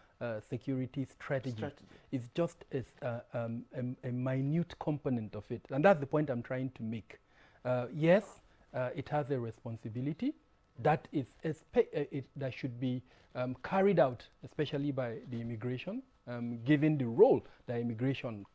S9: security strategy is just a minute component of it. And that's the point I'm trying to make. Yes, it has a responsibility that that should be carried out, especially by the immigration, given the role that immigration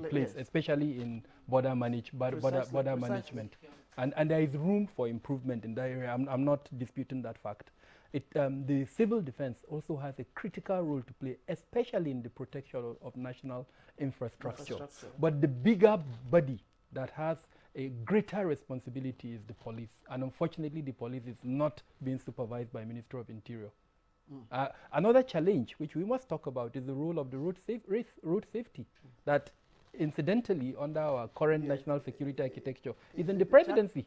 S9: plays, especially in border management. And there is room for improvement in that area. I'm not disputing that fact. the civil defense also has a critical role to play, especially in the protection of national infrastructure. But the bigger body that has a greater responsibility is the police. And unfortunately, the police is not being supervised by Ministry of Interior. Another challenge, which we must talk about, is the role of the road safety, that incidentally, under our current national security architecture, is in the presidency.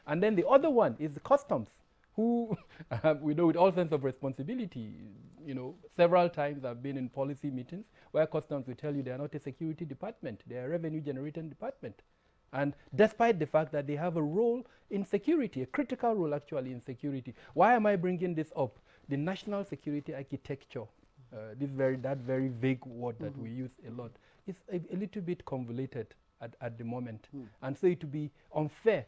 S9: And then the other one is the customs, who we know with all sense of responsibility, several times I've been in policy meetings where customs will tell you they are not a security department, they are a revenue generating department. And despite the fact that they have a role in security, a critical role actually in security. Why am I bringing this up? The national security architecture, that very vague word that we use a lot, is a little bit convoluted at the moment. And so it would be unfair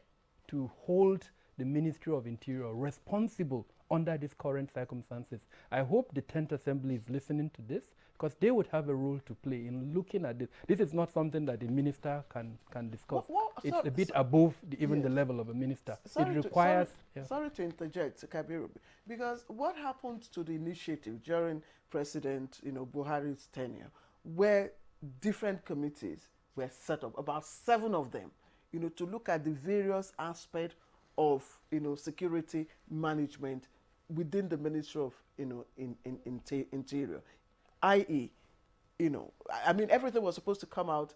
S9: to hold the Ministry of Interior responsible under these current circumstances. I hope the 10th Assembly is listening to this, because they would have a role to play in looking at this. This is not something that a minister can discuss. It's a bit above even the level of a minister. It requires...
S1: Sorry to interject, Kabiru, because what happened to the initiative during President Buhari's tenure, where different committees were set up, about 7 of them, to look at the various aspects of security management within the Ministry of Interior, i.e., I mean, everything was supposed to come out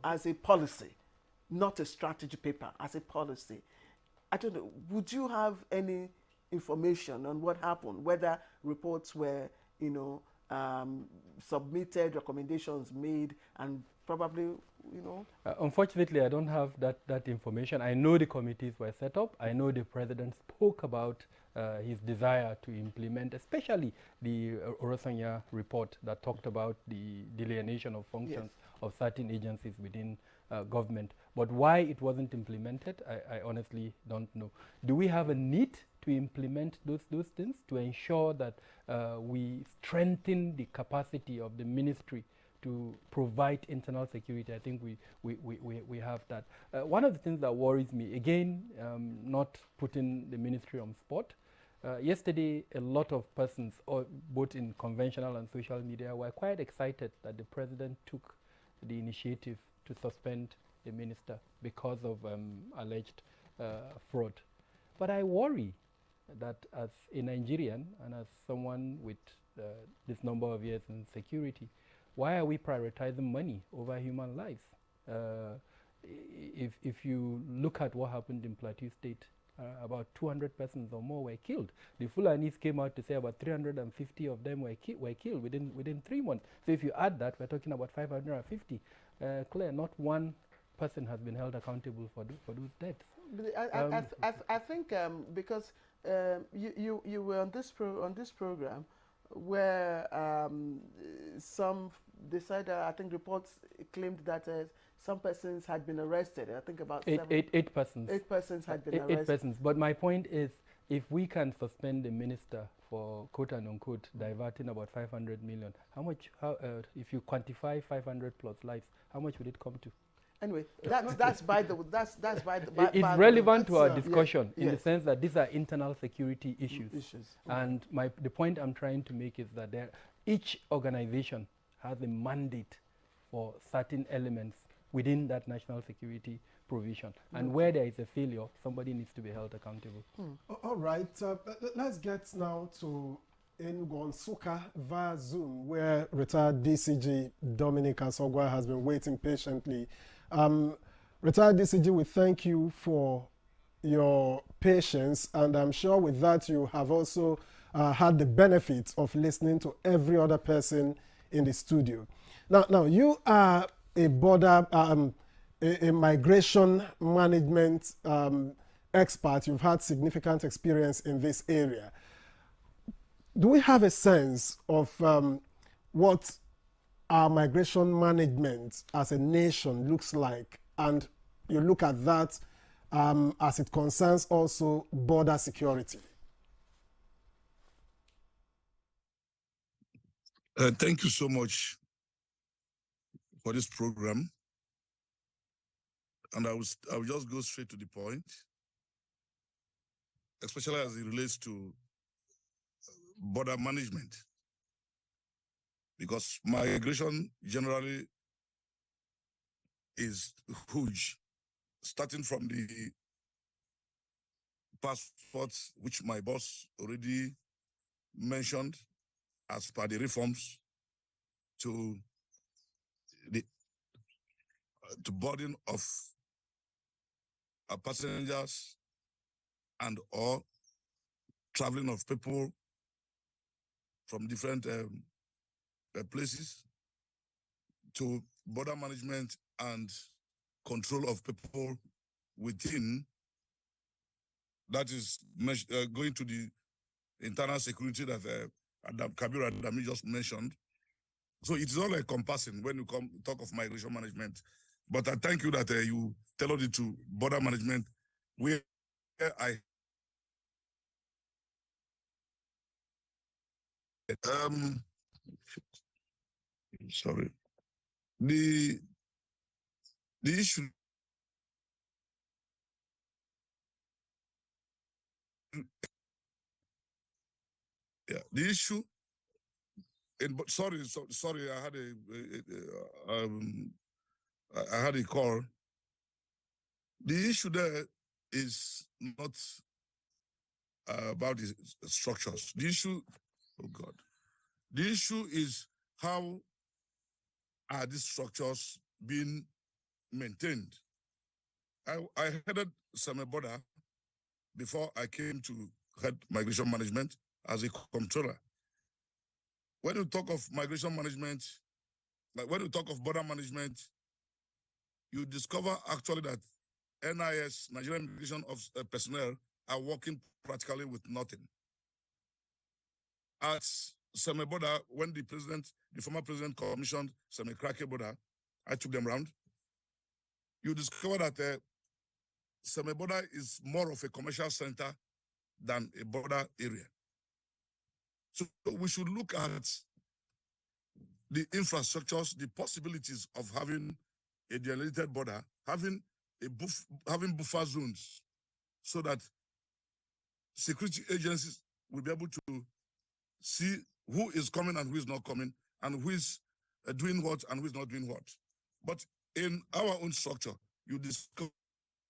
S1: as a policy, not a strategy paper, as a policy. I don't know, would you have any information on what happened, whether reports were submitted, recommendations made, and probably
S9: unfortunately, I don't have that information. I know the committees were set up. I know the president spoke about his desire to implement, especially the Orosanya report that talked about the delineation of functions of certain agencies within government. But why it wasn't implemented, I honestly don't know. Do we have a need to implement those things to ensure that we strengthen the capacity of the ministry to provide internal security? I think we have that. One of the things that worries me, again, not putting the ministry on spot, yesterday a lot of persons, both in conventional and social media, were quite excited that the president took the initiative to suspend the minister because of alleged fraud. But I worry that as a Nigerian and as someone with this number of years in security, why are we prioritizing money over human lives? If you look at what happened in Plateau State, about 200 persons or more were killed. The Fulanis came out to say about 350 of them were killed within 3 months. So if you add that, we're talking about 550. Claire, not one person has been held accountable for those deaths.
S1: I think because you were on this program where some decided, I think reports claimed that some persons had been arrested. I think about
S9: eight persons.
S1: 8 persons had been arrested.
S9: 8 persons. But my point is, if we can suspend the minister for quote and unquote diverting about 500 million, how much? If you quantify 500 plus lives, how much would it come to?
S1: Anyway, that's by the
S9: it's relevant to our discussion in the sense that these are internal security issues. And the point I'm trying to make is that each organization has a mandate for certain elements within that national security provision. And where there is a failure, somebody needs to be held accountable.
S2: All right, let's get now to Nsukka via Zoom, where retired DCG Dominic Asogwa has been waiting patiently. Retired DCG, we thank you for your patience, and I'm sure with that you have also had the benefit of listening to every other person in the studio. Now you are a border, a migration management expert. You've had significant experience in this area. Do we have a sense of what our migration management as a nation looks like? And you look at that as it concerns also border security.
S8: Thank you so much for this program. And I will just go straight to the point, especially as it relates to border management, because migration generally is huge, starting from the passports, which my boss already mentioned as per the reforms, to the boarding of passengers and or traveling of people from different places, to border management and control of people within. That is going to the internal security that Kabir Adami just mentioned. So it is all encompassing when you talk of migration management. But I thank you that you tailored it to border management, where I sorry, the issue. Yeah, the issue. Sorry, I had I had a call. The issue there is not about the structures. The issue, oh God, the issue is how are these structures being maintained. I headed Sameboda before I came to head migration management as a controller. When you talk of migration management, like when you talk of border management, you discover actually that NIS, Nigerian Immigration Personnel, are working practically with nothing. At Sameboda, when the former president commissioned Same-Krake border, I took them around. You discover that Sameboda is more of a commercial center than a border area. So we should look at the infrastructures, the possibilities of having a delineated border, having buffer zones, so that security agencies will be able to see who is coming and who is not coming, and who is doing what and who is not doing what. But in our own structure, you discover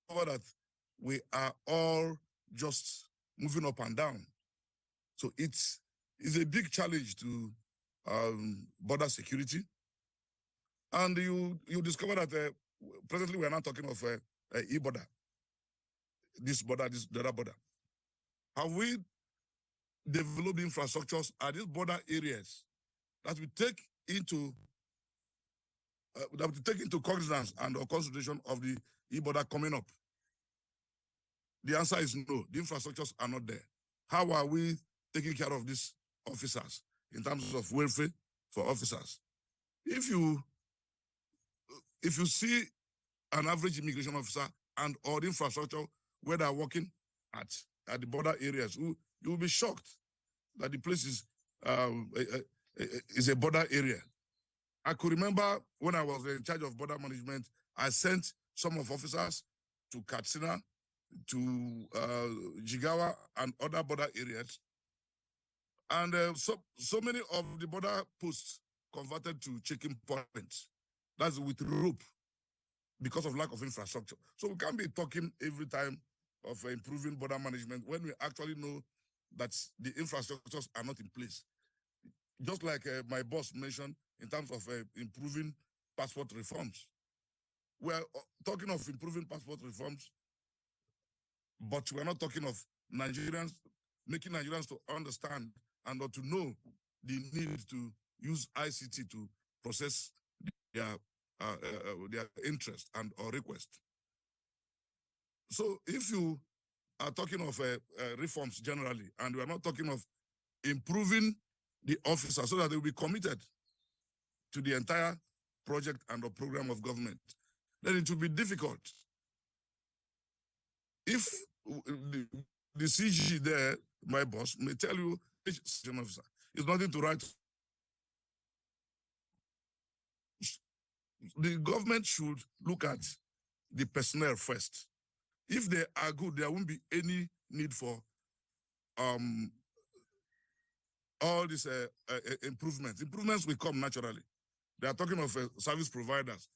S8: that we are all just moving up and down. So it's a big challenge to border security. And you discover that presently we are not talking of e-border, this border, the other border. Have we developed infrastructures at these border areas that we take into cognizance and or consideration of the e-border coming up? The answer is no. The infrastructures are not there. How are we taking care of these officers in terms of welfare for officers? If you see an average immigration officer and or the infrastructure where they are working at the border areas, you will be shocked that the place is a border area. I could remember when I was in charge of border management, I sent some of officers to Katsina, to Jigawa and other border areas. And so many of the border posts converted to checking points. That's with rope because of lack of infrastructure. So we can't be talking every time of improving border management when we actually know that the infrastructures are not in place. Just like my boss mentioned in terms of improving passport reforms. We're talking of improving passport reforms, but we're not talking of Nigerians, making Nigerians to understand and or to know the need to use ICT to process their interest and or request. So if you are talking of reforms generally, and we are not talking of improving the officer so that they will be committed to the entire project and the program of government, then it will be difficult. If the CG there, my boss, may tell you, officer, it's nothing to write. The government should look at the personnel first. If they are good, there won't be any need for all these improvements. Improvements will come naturally. They are talking of service providers.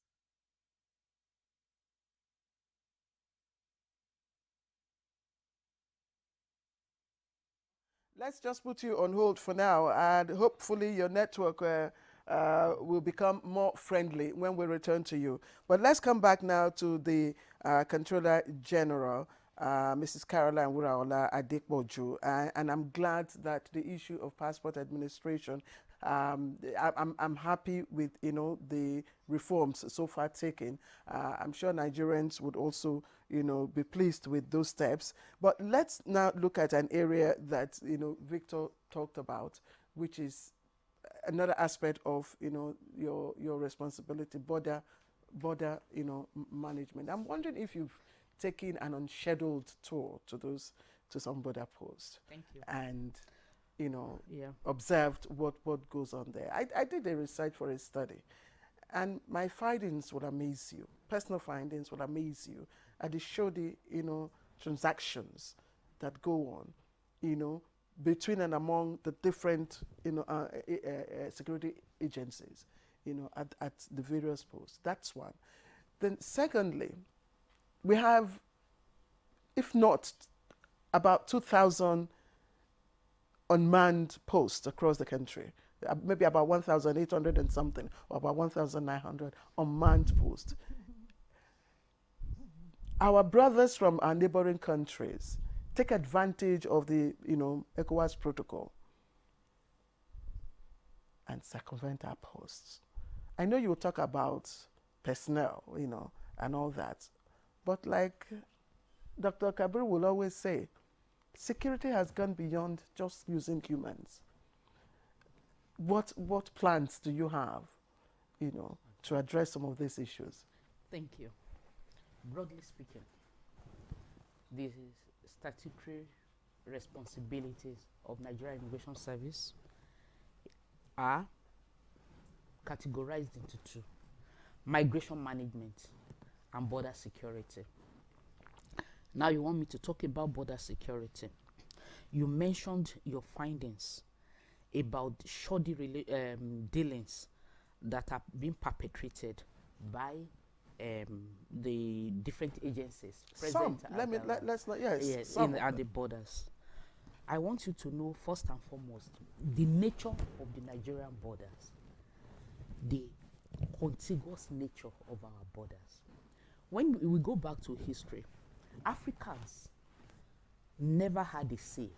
S1: Let's just put you on hold for now, and hopefully your network will become more friendly when we return to you. But let's come back now to the Controller General, Mrs. Caroline Wuraola Adekboju, and I'm glad that the issue of passport administration. I'm happy with the reforms so far taken. I'm sure Nigerians would also be pleased with those steps. But let's now look at an area that Victor talked about, which is another aspect of your responsibility, border management. I'm wondering if you've taken an unscheduled tour to some border posts.
S6: Thank you.
S1: And observed what goes on there. I did a research for a study, and my findings would amaze you. Personal findings would amaze you. And they show the transactions that go on, between and among the different security agencies, at the various posts. That's one. Then secondly, we have, if not about 2,000 unmanned posts across the country, maybe about 1,800 and something, or about 1,900 unmanned posts. Our brothers from our neighboring countries take advantage of the ECOWAS protocol and circumvent our posts. I know you will talk about personnel, and all that, but like Dr. Kabir will always say, security has gone beyond just using humans. What plans do you have, to address some of these issues?
S6: Thank you. Broadly speaking, the statutory responsibilities of Nigerian Immigration Service are categorized into two: migration management and border security. Now you want me to talk about border security. You mentioned your findings about shoddy dealings that are being perpetrated by the different agencies present at the borders. I want you to know first and foremost the nature of the Nigerian borders, the contiguous nature of our borders. When we go back to history, Africans never had a say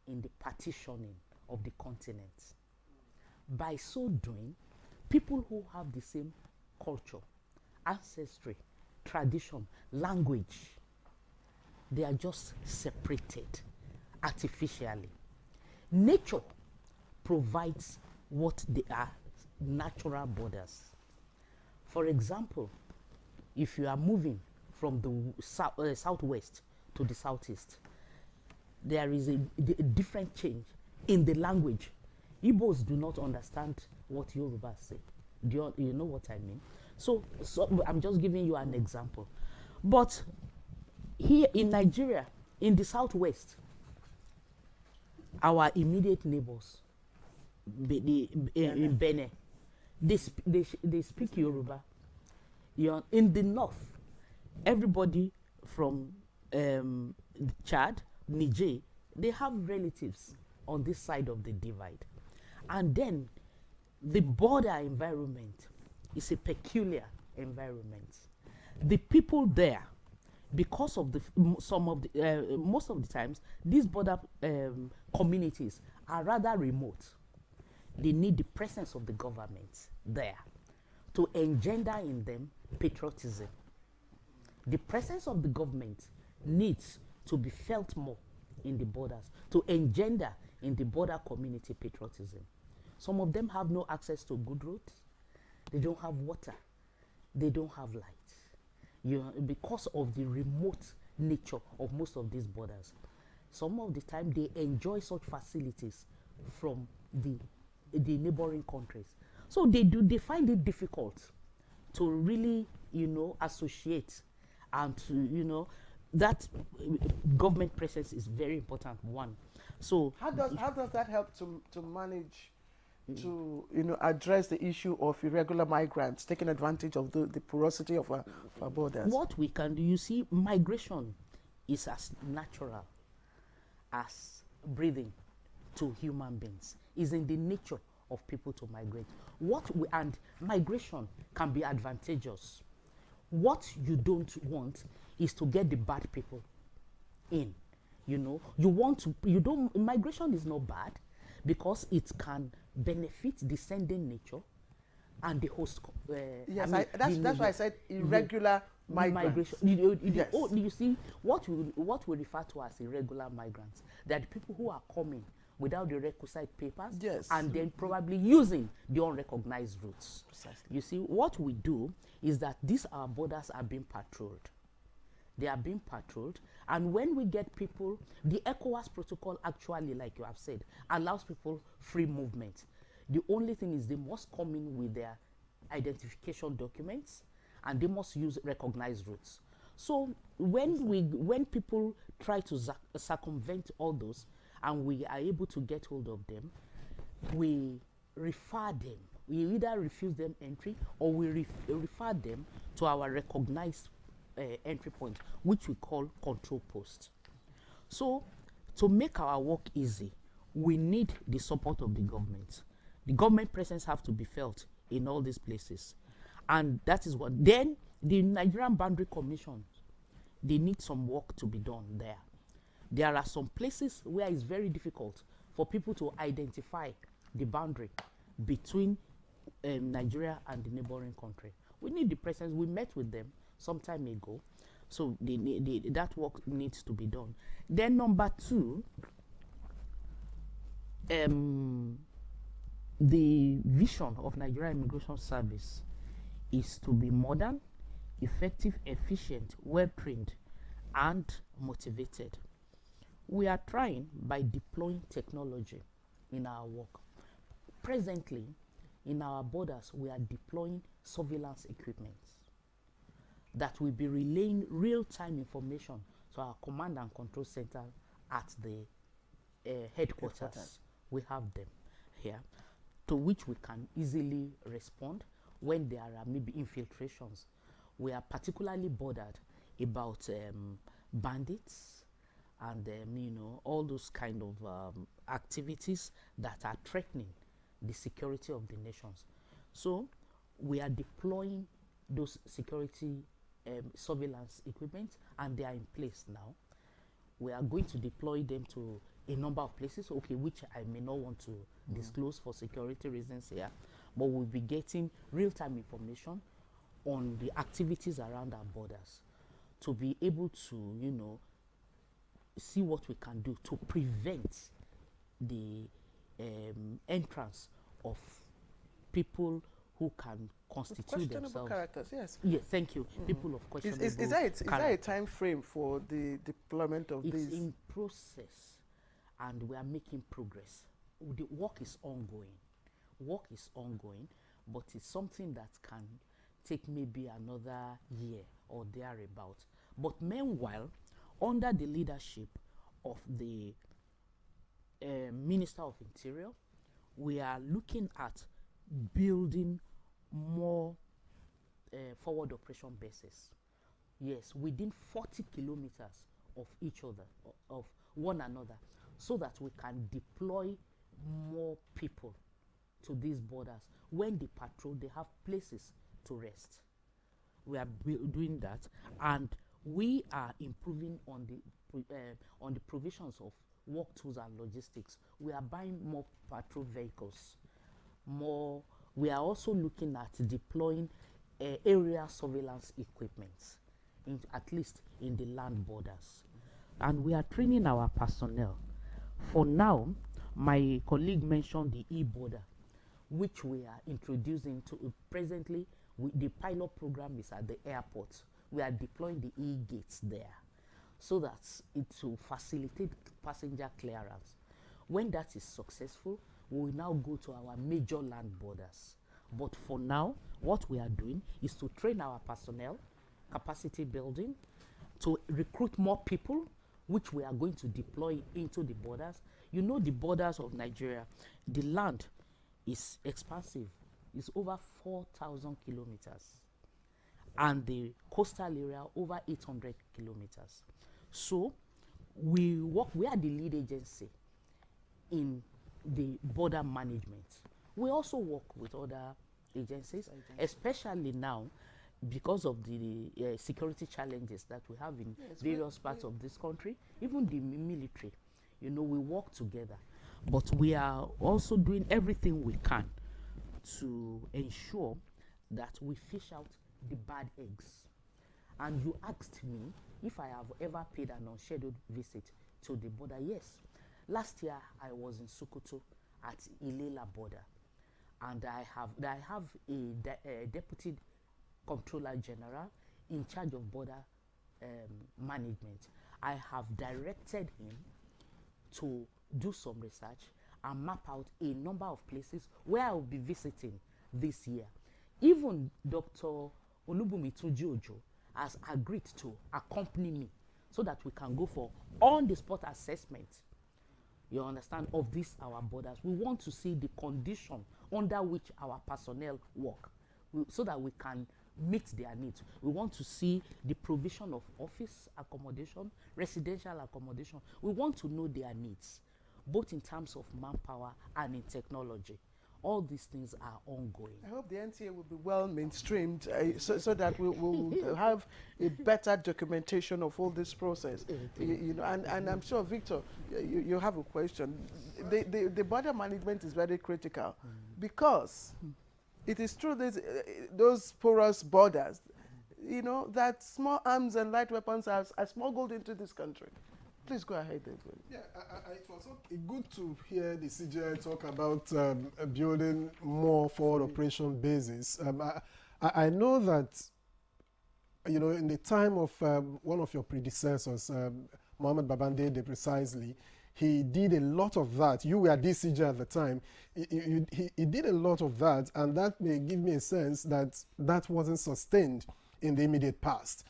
S6: in the partitioning of the continent. By so doing, people who have the same culture, ancestry, tradition, language, they are just separated artificially. Nature provides what they are: natural borders. For example, if you are moving from the southwest to the southeast, there is a different change in the language. Igbos do not understand what Yorubas say. Do you know what I mean? So I'm just giving you an example. But here in Nigeria, in the southwest, our immediate neighbors, in Benin, they speak Yoruba. In the north, everybody from Chad, Niger, they have relatives on this side of the divide. And then the border environment is a peculiar environment. The people there, because of most of the times, these border communities are rather remote. They need the presence of the government there to engender in them patriotism. The presence of the government needs to be felt more in the borders to engender in the border community patriotism. Some of them have no access to good roads. They don't have water. They don't have light. Because of the remote nature of most of these borders, some of the time they enjoy such facilities from the neighboring countries. So they find it difficult to really, associate and to, that government presence is very important, one. So
S1: How does that help to manage, to address the issue of irregular migrants taking advantage of the porosity of our borders?
S6: what we can do, you see, migration is as natural as breathing to human beings. Is in the nature of people to migrate. And migration can be advantageous. What you don't want is to get the bad people in. Migration is not bad because it can benefit the sending nature and the host.
S1: Yes, that's why I said irregular migrants.
S6: Migration.
S1: Yes.
S6: You see, what we refer to as irregular migrants, they are the people who are coming without the requisite papers,
S1: Yes.
S6: and then probably using the unrecognized routes.
S1: Precisely.
S6: You see, what we do is that these our borders are being patrolled. They are being patrolled, and when we get people, the ECOWAS protocol actually, like you have said, allows people free movement. The only thing is they must come in with their identification documents, and they must use recognized routes. So when people try to circumvent all those, and we are able to get hold of them, we refer them. We either refuse them entry, or we refer them to our recognized entry point, which we call control post. So to make our work easy, we need the support of the government. The government presence have to be felt in all these places. And that is what, then the Nigerian Boundary Commission, they need some work to be done there. There are some places where it's very difficult for people to identify the boundary between Nigeria and the neighboring country. We need the presence. We met with them some time ago. So that work needs to be done. Then number two, the vision of Nigeria Immigration Service is to be modern, effective, efficient, well-trained, and motivated. We are trying by deploying technology in our work. Presently, in our borders, we are deploying surveillance equipment that will be relaying real-time information to our command and control center at the headquarters. We have them here, to which we can easily respond when there are maybe infiltrations. We are particularly bothered about bandits and all those kind of activities that are threatening the security of the nations. So we are deploying those security surveillance equipment, and they are in place now. We are going to deploy them to a number of places, which I may not want to disclose for security reasons here, but we'll be getting real-time information on the activities around our borders to be able to, see what we can do to prevent the entrance of people who can constitute
S1: Questionable
S6: themselves.
S1: characters, yes.
S6: Yes, thank you. People of questionable
S1: Is there a
S6: character.
S1: time frame for the deployment of
S6: It's
S1: these?
S6: in process, and we are making progress. The work is ongoing. Work is ongoing, but it's something that can take maybe another year or thereabout. But meanwhile, under the leadership of the Minister of Interior, we are looking at building more forward operation bases. Yes, within 40 kilometers of each other, of one another, so that we can deploy more people to these borders. When they patrol, they have places to rest. We are doing that, and we are improving on the provisions of work tools and logistics. We are buying more patrol vehicles. We are also looking at deploying area surveillance equipment, at least in the land borders. And we are training our personnel. For now, my colleague mentioned the e-border, which we are introducing to presently. The pilot program is at the airport. We are deploying the e-gates there so that it will facilitate passenger clearance. When that is successful, we will now go to our major land borders. But for now, what we are doing is to train our personnel, capacity building, to recruit more people, which we are going to deploy into the borders. You know, the borders of Nigeria, the land is expansive. It's over 4,000 kilometers. And the coastal area over 800 kilometers. So we are the lead agency in the border management. We also work with other agencies, especially now because of the security challenges that we have in various parts of this country, even the military. You know, we work together. But we are also doing everything we can to ensure that we fish out the bad eggs. And you asked me if I have ever paid an unscheduled visit to the border. Yes. Last year, I was in Sokoto at Ilela border. And I have a deputy controller general in charge of border management. I have directed him to do some research and map out a number of places where I will be visiting this year. Even Dr. Olubumi Tujiojo has agreed to accompany me so that we can go for on-the-spot assessment, you understand, of these our borders. We want to see the condition under which our personnel work so that we can meet their needs. We want to see the provision of office accommodation, residential accommodation. We want to know their needs, both in terms of manpower and in technology. All these things are ongoing.
S1: I hope the NTA will be well mainstreamed so that we will have a better documentation of all this process. You know, and I'm sure, Victor, you have a question. The border management is very critical because it is through those porous borders, you know, that small arms and light weapons are smuggled into this country. Please go ahead, Edwin.
S2: Yeah, it was good to hear the CGI talk about building more forward operation bases. I know that, you know, in the time of one of your predecessors, Mohammed Babandede precisely, he did a lot of that. You were DCJ at the time. He did a lot of that, and that may give me a sense that that wasn't sustained in the immediate past,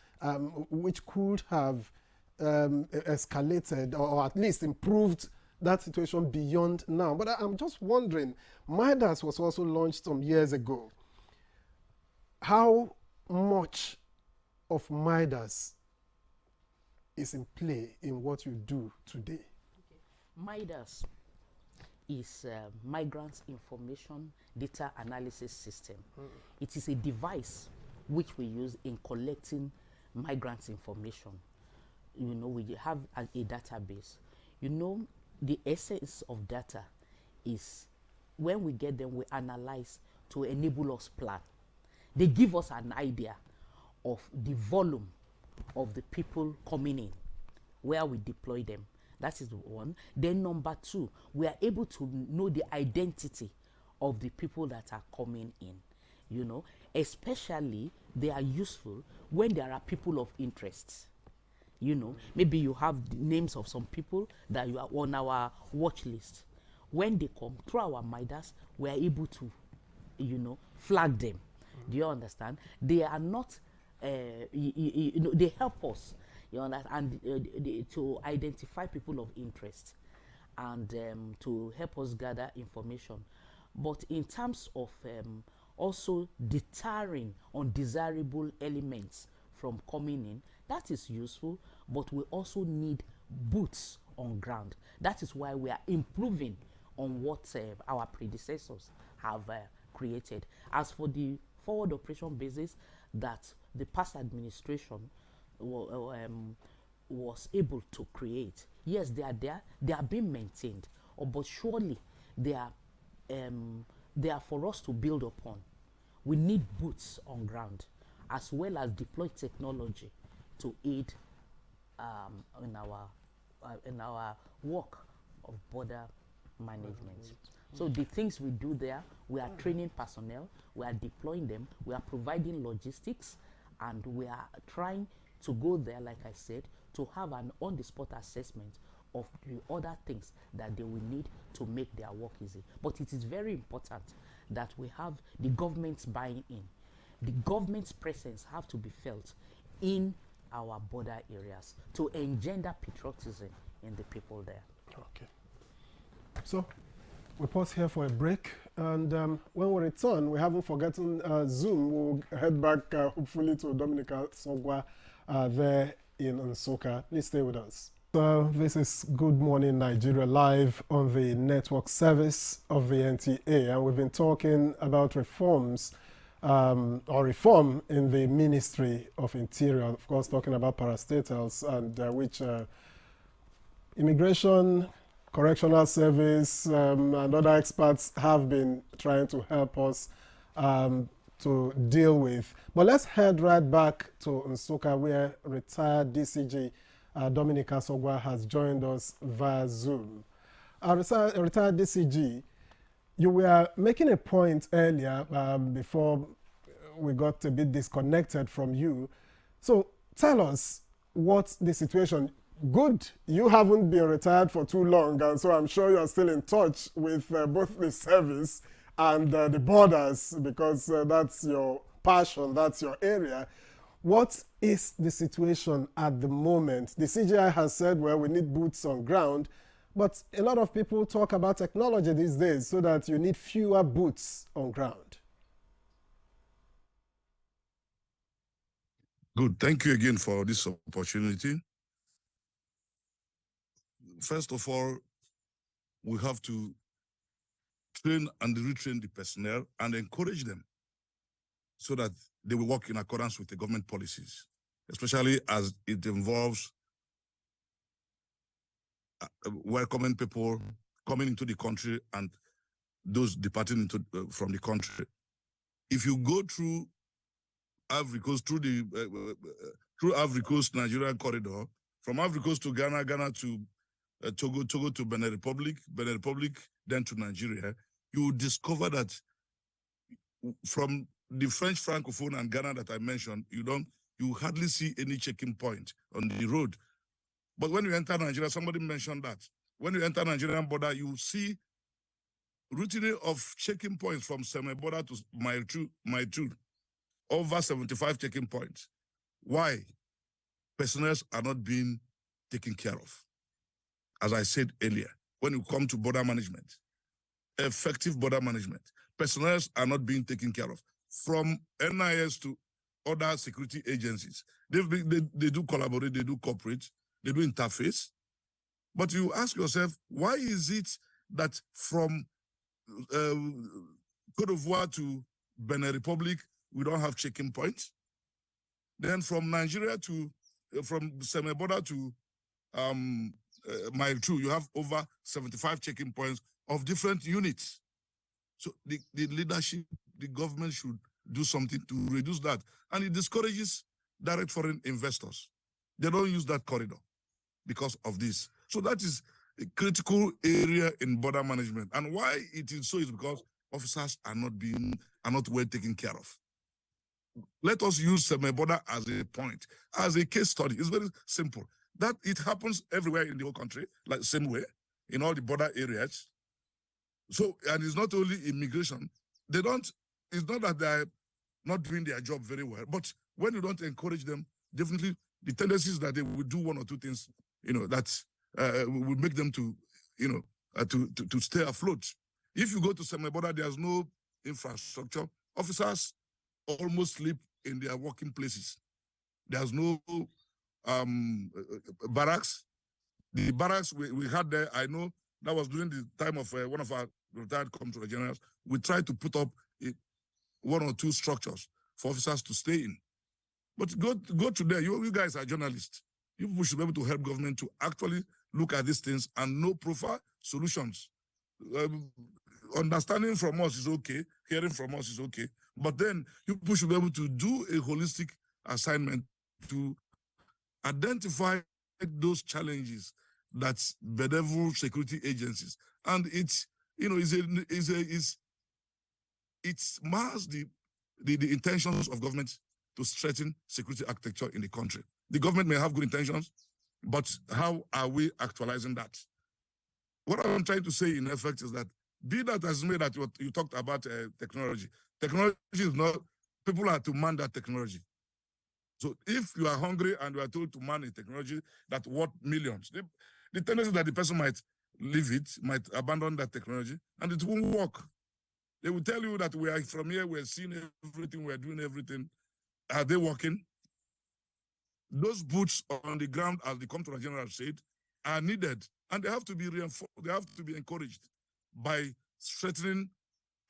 S2: which could have escalated or at least improved that situation beyond now. But I'm just wondering, Midas was also launched some years ago. How much of Midas is in play in what you do today?
S6: Midas is Migrants Information Data Analysis System. It is a device which we use in collecting migrants' information. You know, we have a database. You know, the essence of data is when we get them, we analyze to enable us plan. They give us an idea of the volume of the people coming in, where we deploy them. That is one. Then number two, we are able to know the identity of the people that are coming in. You know, especially they are useful when there are people of interest. You know, maybe you have the names of some people that you are on our watch list. When they come through our Midas, we are able to, you know, flag them. Do you understand? They are not, you know, they help us, you understand, and to identify people of interest and to help us gather information. But in terms of also deterring undesirable elements from coming in, that is useful, but we also need boots on ground. That is why we are improving on what our predecessors have created. As for the forward operation basis that the past administration was able to create, yes, they are there, they are being maintained, but surely they are for us to build upon. We need boots on ground as well as deploy technology to aid in our work of border management. So the things we do there, we are training personnel, we are deploying them, we are providing logistics, and we are trying to go there, like I said, to have an on-the-spot assessment of the other things that they will need to make their work easy. But it is very important that we have the government's buying in. The government's presence have to be felt in our border areas to engender patriotism in the people there.
S2: Okay. So we pause here for a break, and when we return, we haven't forgotten Zoom. We'll head back hopefully to Dominica Sogwa there in Nsukka. Please stay with us. So this is Good Morning Nigeria live on the network service of the NTA, and we've been talking about reforms or reform in the Ministry of Interior, of course talking about parastatals, and which immigration, correctional service, and other experts have been trying to help us to deal with. But let's head right back to Nsukka, where retired DCG Dominica Sogwa has joined us via Zoom. Retired DCG, you were making a point earlier before we got a bit disconnected from you. So tell us what's the situation. Good, you haven't been retired for too long, and so I'm sure you're still in touch with both the service and the borders, because that's your passion, that's your area. What is the situation at the moment? The CGI has said, well, we need boots on ground, but a lot of people talk about technology these days so that you need fewer boots on ground.
S8: Good. Thank you again for this opportunity. First of all, we have to train and retrain the personnel and encourage them so that they will work in accordance with the government policies, especially as it involves welcoming people coming into the country and those departing from the country. If you go through Ivory Coast, through Ivory Coast Nigerian corridor, from Ivory Coast to Ghana, Ghana to Togo, Togo to Benin Republic, then to Nigeria, you will discover that from the French Francophone and Ghana that I mentioned, you hardly see any checking point on the road. But when you enter Nigeria, somebody mentioned that. When you enter Nigerian border, you see routine of checking points from semi-border to mile two, over 75 checking points. Why? Personnel are not being taken care of. As I said earlier, when you come to border management, effective border management, personnel are not being taken care of. From NIS to other security agencies, they do collaborate, they do cooperate, they do interface. But you ask yourself, why is it that from Cote d'Ivoire to Benin Republic, we don't have checking points? Then from Nigeria from semi-border to mile 2, you have over 75 checking points of different units. So the leadership, the government should do something to reduce that. And it discourages direct foreign investors. They don't use that corridor because of this. So that is a critical area in border management. And why it is so is because officers are not well taken care of. Let us use semi-border as a point, as a case study. It's very simple. That it happens everywhere in the whole country, like same way, in all the border areas. So, and it's not only immigration. It's not that they're not doing their job very well, but when you don't encourage them, definitely the tendency is that they will do one or two things, that will make them to stay afloat. If you go to semi-border, there's no infrastructure. Officers almost sleep in their working places. There's no barracks. The barracks we had there, I know that was during the time of one of our retired comptroller generals. We tried to put up one or two structures for officers to stay in. But go to there. You guys are journalists. You should be able to help government to actually look at these things and know profile solutions. Understanding from us is okay. Hearing from us is okay. But then you should be able to do a holistic assignment to identify those challenges that bedevil security agencies. And it mars the intentions of government to strengthen security architecture in the country. The government may have good intentions, but how are we actualizing that? What I'm trying to say in effect is that, be that as may that you talked about technology. Technology is not, people are to man that technology. So if you are hungry and you are told to man a technology that worth millions, the tendency that the person might leave it, might abandon that technology, and it won't work. They will tell you that we are from here, we're seeing everything, we're doing everything. Are they working? Those boots on the ground, as the Comptroller General said, are needed, and they have to be reinforced. They have to be encouraged by strengthening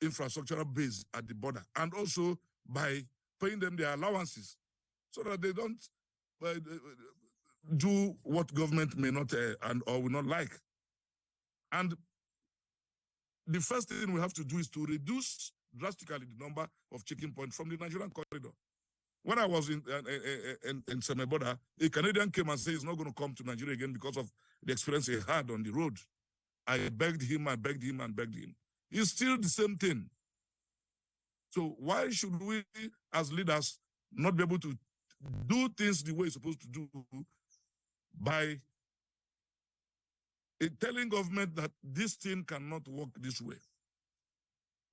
S8: infrastructural base at the border, and also by paying them their allowances, so that they don't do what government may not and or will not like. And the first thing we have to do is to reduce drastically the number of checking points from the Nigerian corridor. When I was in Semeboda, a Canadian came and said he's not going to come to Nigeria again because of the experience he had on the road. I begged him, I begged him, and begged him. It's still the same thing. So why should we, as leaders, not be able to do things the way it's supposed to do by telling government that this thing cannot work this way?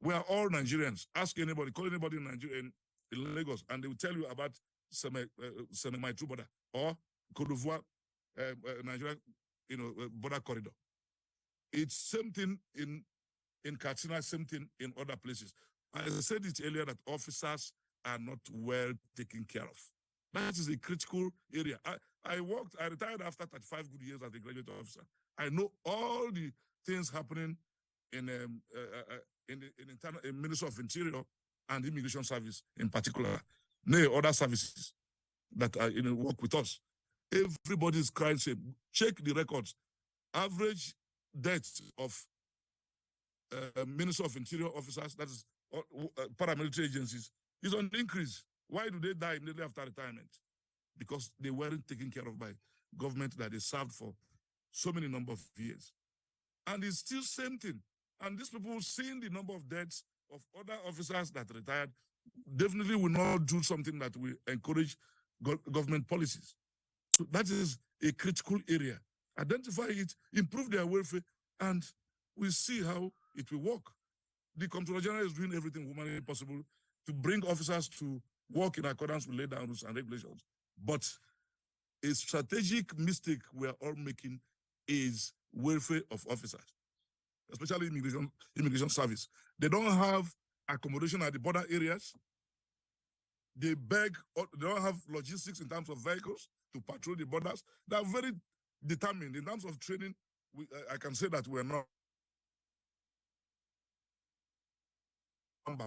S8: We are all Nigerians. Ask anybody, call anybody in Nigeria, in Lagos, and they will tell you about my true border or Côte d'Ivoire, Nigeria, border corridor. It's same thing in Katsina, same thing in other places. I said it earlier that officers are not well taken care of. That is a critical area. I retired after 35 good years as a graduate officer. I know all the things happening in Ministry of Interior and Immigration Service in particular, other services that work with us. Everybody is crying, say, check the records. Average deaths of Ministry of Interior officers, that is paramilitary agencies, is on the increase. Why do they die immediately after retirement? Because they weren't taken care of by government that they served for so many number of years. And it's still same thing. And these people, seeing the number of deaths of other officers that retired, definitely will not do something that will encourage government policies. So that is a critical area. Identify it, improve their welfare, and we'll see how it will work. The Comptroller General is doing everything humanly possible to bring officers to work in accordance with laid down rules and regulations. But a strategic mistake we are all making is welfare of officers, especially immigration service. They don't have accommodation at the border areas. They don't have logistics in terms of vehicles to patrol the borders. They are very determined in terms of training. I can say that we're not.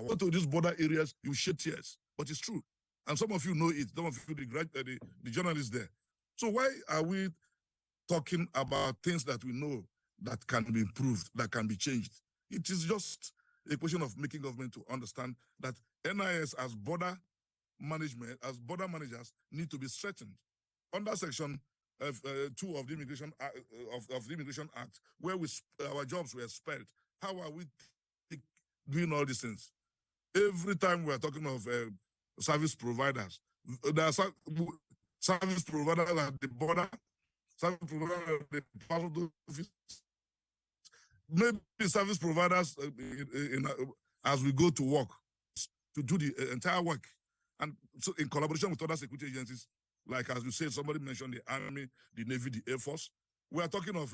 S8: Go to these border areas, you shed tears, but it's true. And some of you know it, some of you, the journalists there. So why are we talking about things that we know that can be improved, that can be changed? It is just a question of making government to understand that NIS as border management, as border managers, need to be strengthened. Under Section 2 of the Immigration of the Immigration Act, where our jobs were spelled, how are we doing all these things? Every time we are talking of service providers, there are service providers at the border, service providers at the passport office, maybe service providers as we go to work to do the entire work, and so in collaboration with other security agencies, like as you said, somebody mentioned the Army, the Navy, the Air Force. We are talking of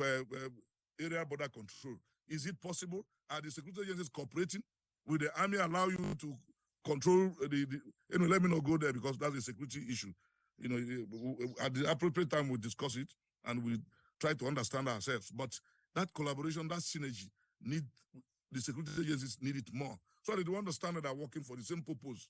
S8: area border control. Is it possible? Are the security agencies cooperating? Will the Army allow you to control let me not go there because that's a security issue. At the appropriate time we'll discuss it and we try to understand ourselves. But that collaboration, that synergy, the security agencies need it more. So they do understand that they're working for the same purpose.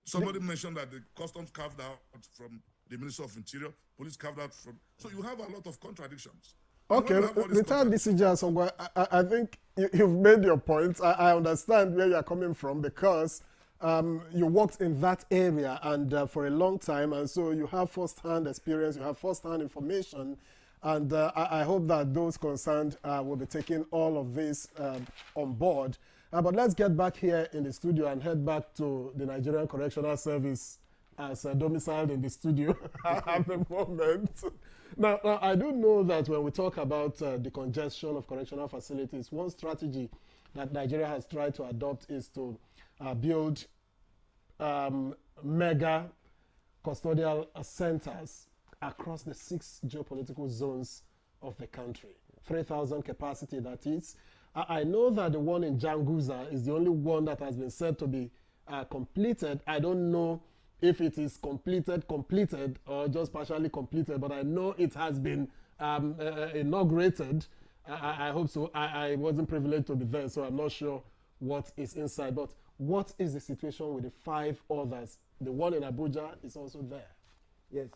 S8: Somebody mentioned that the customs carved out from the Ministry of Interior, police carved out from. So you have a lot of contradictions.
S2: Okay, retired DCJ Asongwa, I think you've made your point. I understand where you're coming from because you worked in that area and for a long time, and so you have first-hand experience, you have first-hand information, and I hope that those concerned will be taking all of this on board. But let's get back here in the studio and head back to the Nigerian Correctional Service as domiciled in the studio at the moment. Now, I do know that when we talk about the congestion of correctional facilities, one strategy that Nigeria has tried to adopt is to build mega custodial centers across the 6 geopolitical zones of the country. 3,000 capacity that is. I know that the one in Janguza is the only one that has been said to be completed. I don't know if it is completed, or just partially completed, but I know it has been inaugurated. I hope so. I wasn't privileged to be there, so I'm not sure what is inside. But what is the situation with the 5 others? The one in Abuja is also there.
S7: Yes,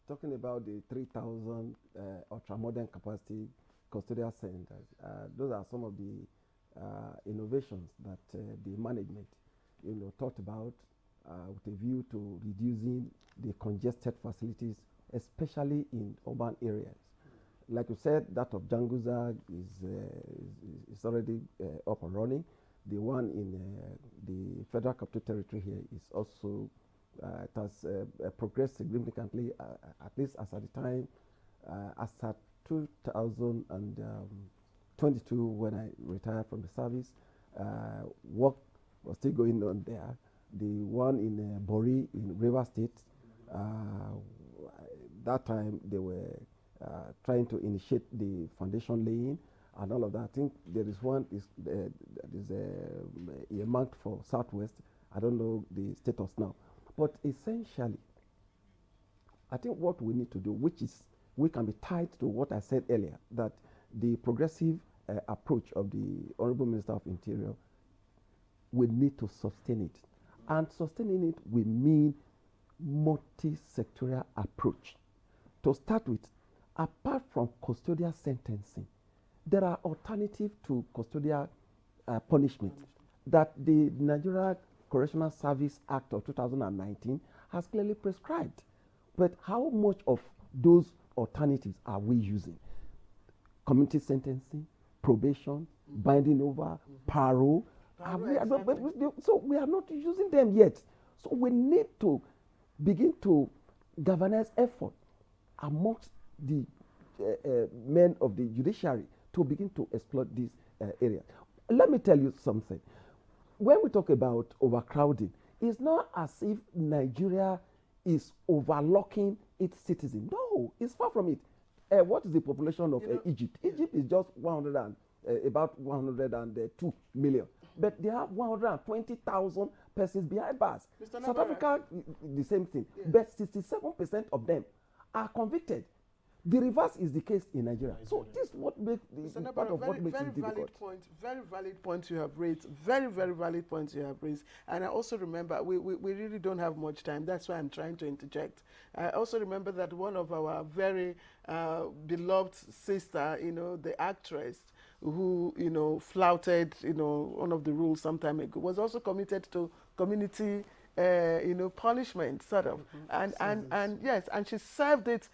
S7: talking about the 3,000 ultra-modern capacity custodial centers, those are some of the innovations that the management, thought about with a view to reducing the congested facilities, especially in urban areas. Like you said, that of Janguza is already up and running. The one in the Federal Capital Territory here is also, it has progressed significantly, at least as at the time, as at 2022, when I retired from the service, work was still going on there. The one in Bori in River State, that time they were trying to initiate the foundation laying and all of that. I think there is one that is earmarked for Southwest. I don't know the status now. But essentially, I think what we need to do, which is, we can be tied to what I said earlier, that the progressive approach of the Honorable Minister of Interior, we need to sustain it. And sustaining it will mean multi-sectorial approach. To start with, apart from custodial sentencing, there are alternatives to custodial punishment that the Nigeria Correctional Service Act of 2019 has clearly prescribed. But how much of those alternatives are we using? Community sentencing, probation, binding over, parole. So we are not using them yet. So we need to begin to galvanize effort amongst the men of the judiciary to begin to exploit these areas. Let me tell you something. When we talk about overcrowding, it's not as if Nigeria is overlocking its citizens. No, it's far from it. What is the population of Egypt? Egypt is just about 102 million. But they have 120,000 persons behind bars. South Africa, the same thing. Yes. But 67% of them are convicted. The reverse is the case in Nigeria. So this is what makes part of what makes it difficult.
S1: Very valid point you have raised. Very, very valid points you have raised. And I also remember, we really don't have much time. That's why I'm trying to interject. I also remember that one of our very beloved sister, the actress, who, flouted, one of the rules some time ago, was also committed to community, punishment, sort of. And yes, and she served it,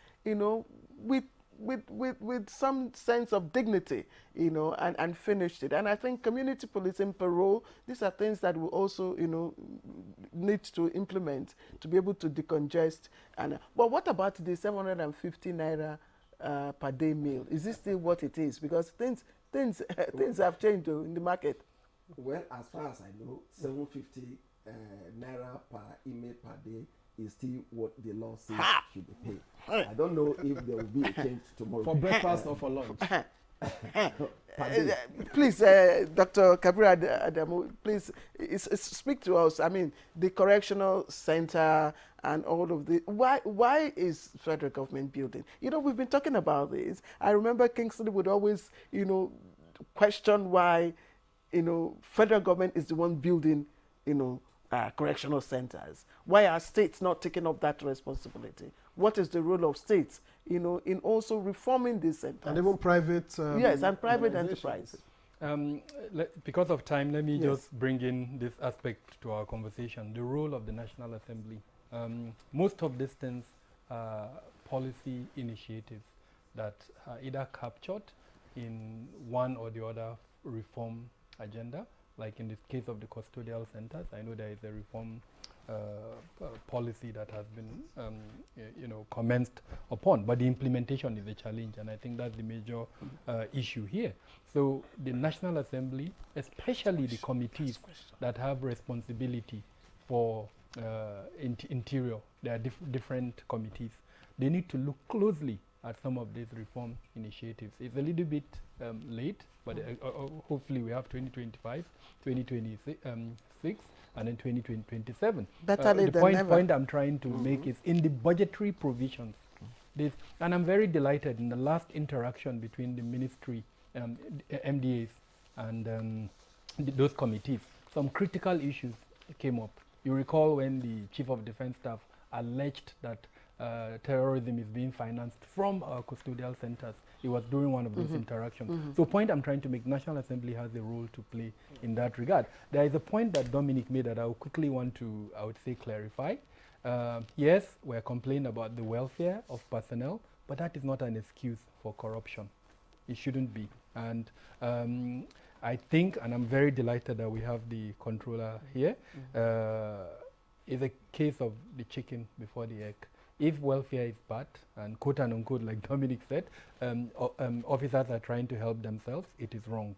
S1: with some sense of dignity, and finished it. And I think community policing, parole, these are things that we also, need to implement to be able to decongest. But what about the 750 naira per day meal? Is this still what it is? Because things have changed in the market.
S7: Well, as far as I know, 750 naira per email per day is still what the law says should be paid. I don't know if there will be a change tomorrow.
S2: For breakfast or for lunch?
S1: Please, Dr. Kabir Adamu, please speak to us. I mean, the correctional center and all of the, why is federal government building? We've been talking about this. I remember Kingsley would always, question why, federal government is the one building, correctional centers. Why are states not taking up that responsibility? What is the role of states, in also reforming these centers?
S2: And even private
S1: yes, and private enterprise.
S9: Because of time, let me just bring in this aspect to our conversation, the role of the National Assembly. Most of these things are policy initiatives that are either captured in one or the other reform agenda. Like in the case of the custodial centers, I know there is a reform policy that has been, commenced upon, but the implementation is a challenge, and I think that's the major issue here. So the National Assembly, especially the committees that have responsibility for interior, there are different committees. They need to look closely at some of these reform initiatives. It's a little bit late, but hopefully we have 2025, 2026, and then 2027.
S1: Better late
S9: The
S1: than
S9: point,
S1: never.
S9: point I'm trying to make is in the budgetary provisions. This, and I'm very delighted in the last interaction between the ministry, MDAs, and those committees. Some critical issues came up. You recall when the Chief of Defense Staff alleged that terrorism is being financed from our custodial centers. It was during one of those interactions. So point I'm trying to make, National Assembly has a role to play in that regard. There is a point that Dominic made that I would quickly want to, I would say, clarify. Yes, we're complaining about the welfare of personnel, but that is not an excuse for corruption. It shouldn't be. And I think, and I'm very delighted that we have the controller here, is a case of the chicken before the egg. If welfare is bad, and quote and unquote, like Dominic said, officers are trying to help themselves, it is wrong.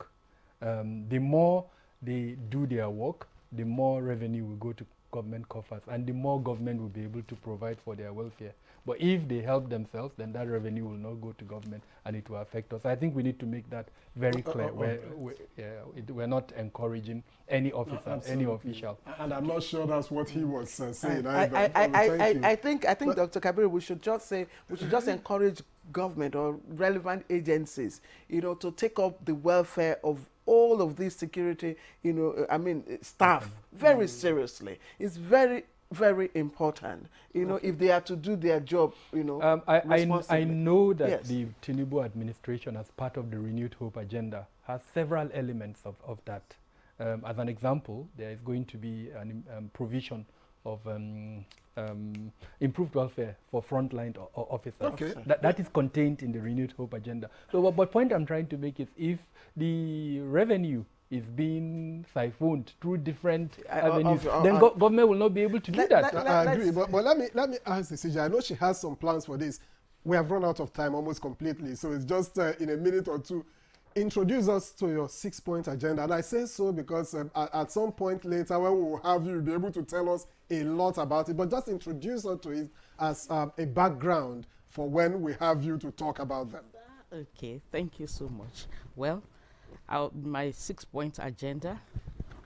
S9: The more they do their work, the more revenue will go to government coffers, and the more government will be able to provide for their welfare. But if they help themselves, then that revenue will not go to government, and it will affect us. I think we need to make that very clear. We're not encouraging any officer, any official.
S2: And I'm not sure that's what he was saying.
S1: I think Dr. Kabiru, we should just say, we should just encourage government or relevant agencies, to take up the welfare of all of these security, staff very seriously. It's very, very important, if they are to do their job,
S9: I know that
S1: Yes.
S9: the Tinubu administration, as part of the Renewed Hope agenda, has several elements of that. As an example, there is going to be a provision of improved welfare for frontline officers.
S2: Okay.
S9: That is contained in the Renewed Hope agenda. So, but point I'm trying to make is, if the revenue is being siphoned through different avenues, then government will not be able to do that.
S2: I agree, but let me ask the CJ. I know she has some plans for this. We have run out of time almost completely, so it's just in a minute or two. Introduce us to your 6-point agenda. And I say so because at some point later, when we will have you, you'll be able to tell us a lot about it. But just introduce us to it as a background for when we have you to talk about them.
S6: Okay, thank you so much. Well, my 6-point agenda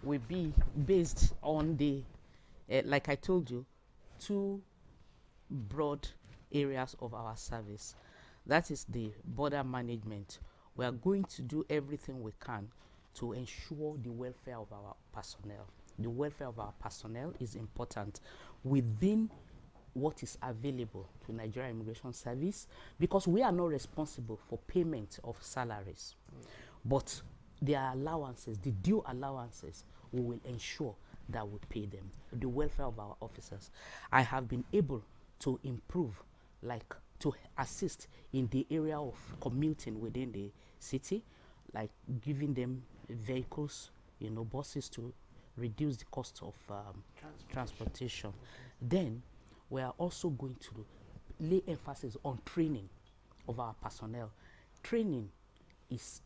S6: will be based on the, like I told you, 2 broad areas of our service. That is the border management. We are going to do everything we can to ensure the welfare of our personnel. The welfare of our personnel is important within what is available to Nigerian Immigration Service, because we are not responsible for payment of salaries. But their allowances, the due allowances, we will ensure that we pay them. The welfare of our officers. I have been able to improve, like to assist in the area of commuting within the city, like giving them vehicles, buses to reduce the cost of transportation. Then we are also going to lay emphasis on training of our personnel. Training is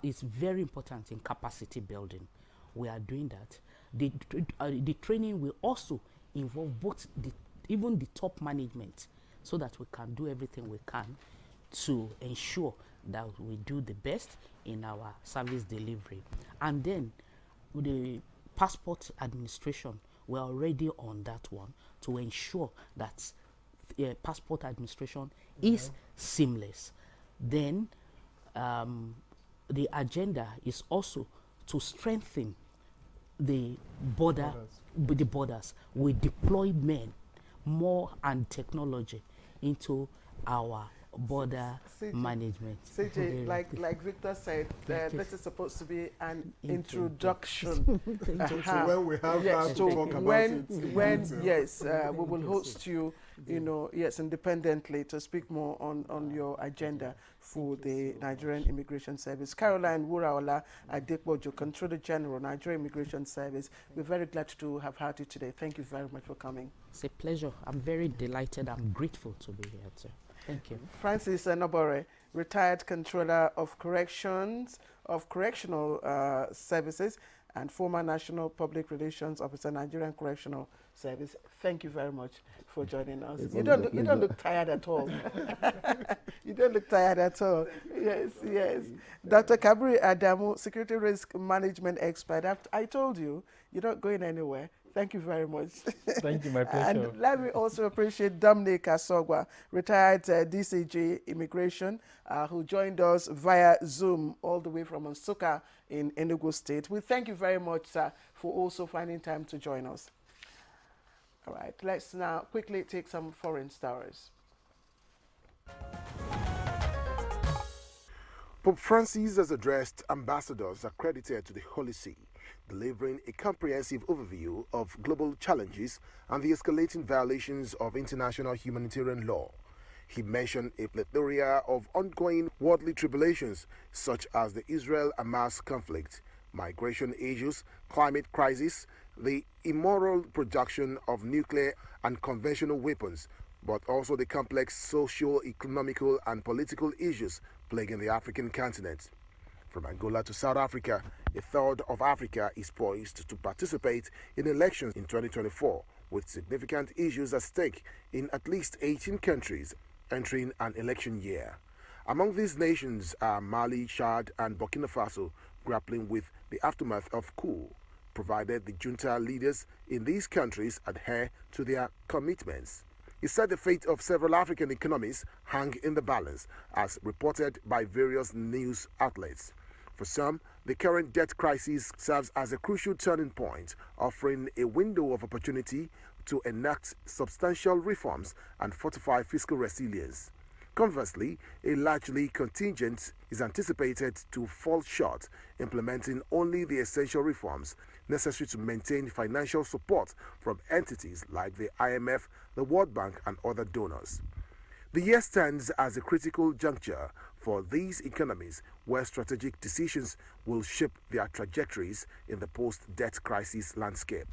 S6: is very important in capacity building. We are doing that. The training will also involve both even the top management, so that we can do everything we can to ensure that we do the best in our service delivery. And then the passport administration, we're already on that one to ensure that passport administration is seamless. Then the agenda is also to strengthen the borders. We deploy men, more, and technology into our border management.
S1: CJ, like Victor said, this is supposed to be an introduction.
S2: So when we have that to talk about it.
S1: We will host you, independently to speak more on your agenda for the Nigerian Immigration Service. Caroline Wuraola Adepojo, Controller General, Nigerian Immigration Service. We're very glad to have had you today. Thank you very much for coming.
S6: It's a pleasure. I'm very delighted. I'm grateful to be here too. Thank you.
S1: Francis Nobore, retired Controller of Correctional Services and former National Public Relations Officer, Nigerian Correctional service. Thank you very much for joining us.
S7: It's
S1: You
S7: always
S1: don't
S7: a
S1: you don't
S7: pleasure.
S1: look tired at all. You don't look tired at all. Yes, yes. Dr. Kabri Adamu, security risk management expert. I told you, you're not going anywhere. Thank you very much.
S9: Thank you, my pleasure.
S1: And let me also appreciate Dominic Asogwa, retired DCG Immigration, who joined us via Zoom all the way from Nsukka in Enugu State. We thank you very much, sir, for also finding time to join us. All right, let's now quickly take some foreign stories.
S5: Pope Francis has addressed ambassadors accredited to the Holy See, delivering a comprehensive overview of global challenges and the escalating violations of international humanitarian law. He mentioned a plethora of ongoing worldly tribulations, such as the Israel-Hamas conflict, migration issues, climate crisis, the immoral production of nuclear and conventional weapons, but also the complex socio, economical, and political issues plaguing the African continent. From Angola to South Africa, a third of Africa is poised to participate in elections in 2024, with significant issues at stake in at least 18 countries entering an election year. Among these nations are Mali, Chad, and Burkina Faso, grappling with the aftermath of coup, provided the junta leaders in these countries adhere to their commitments. He said the fate of several African economies hung in the balance, as reported by various news outlets. For some, the current debt crisis serves as a crucial turning point, offering a window of opportunity to enact substantial reforms and fortify fiscal resilience. Conversely, a largely contingent is anticipated to fall short, implementing only the essential reforms necessary to maintain financial support from entities like the IMF, the World Bank, and other donors. The year stands as a critical juncture for these economies, where strategic decisions will shape their trajectories in the post-debt crisis landscape.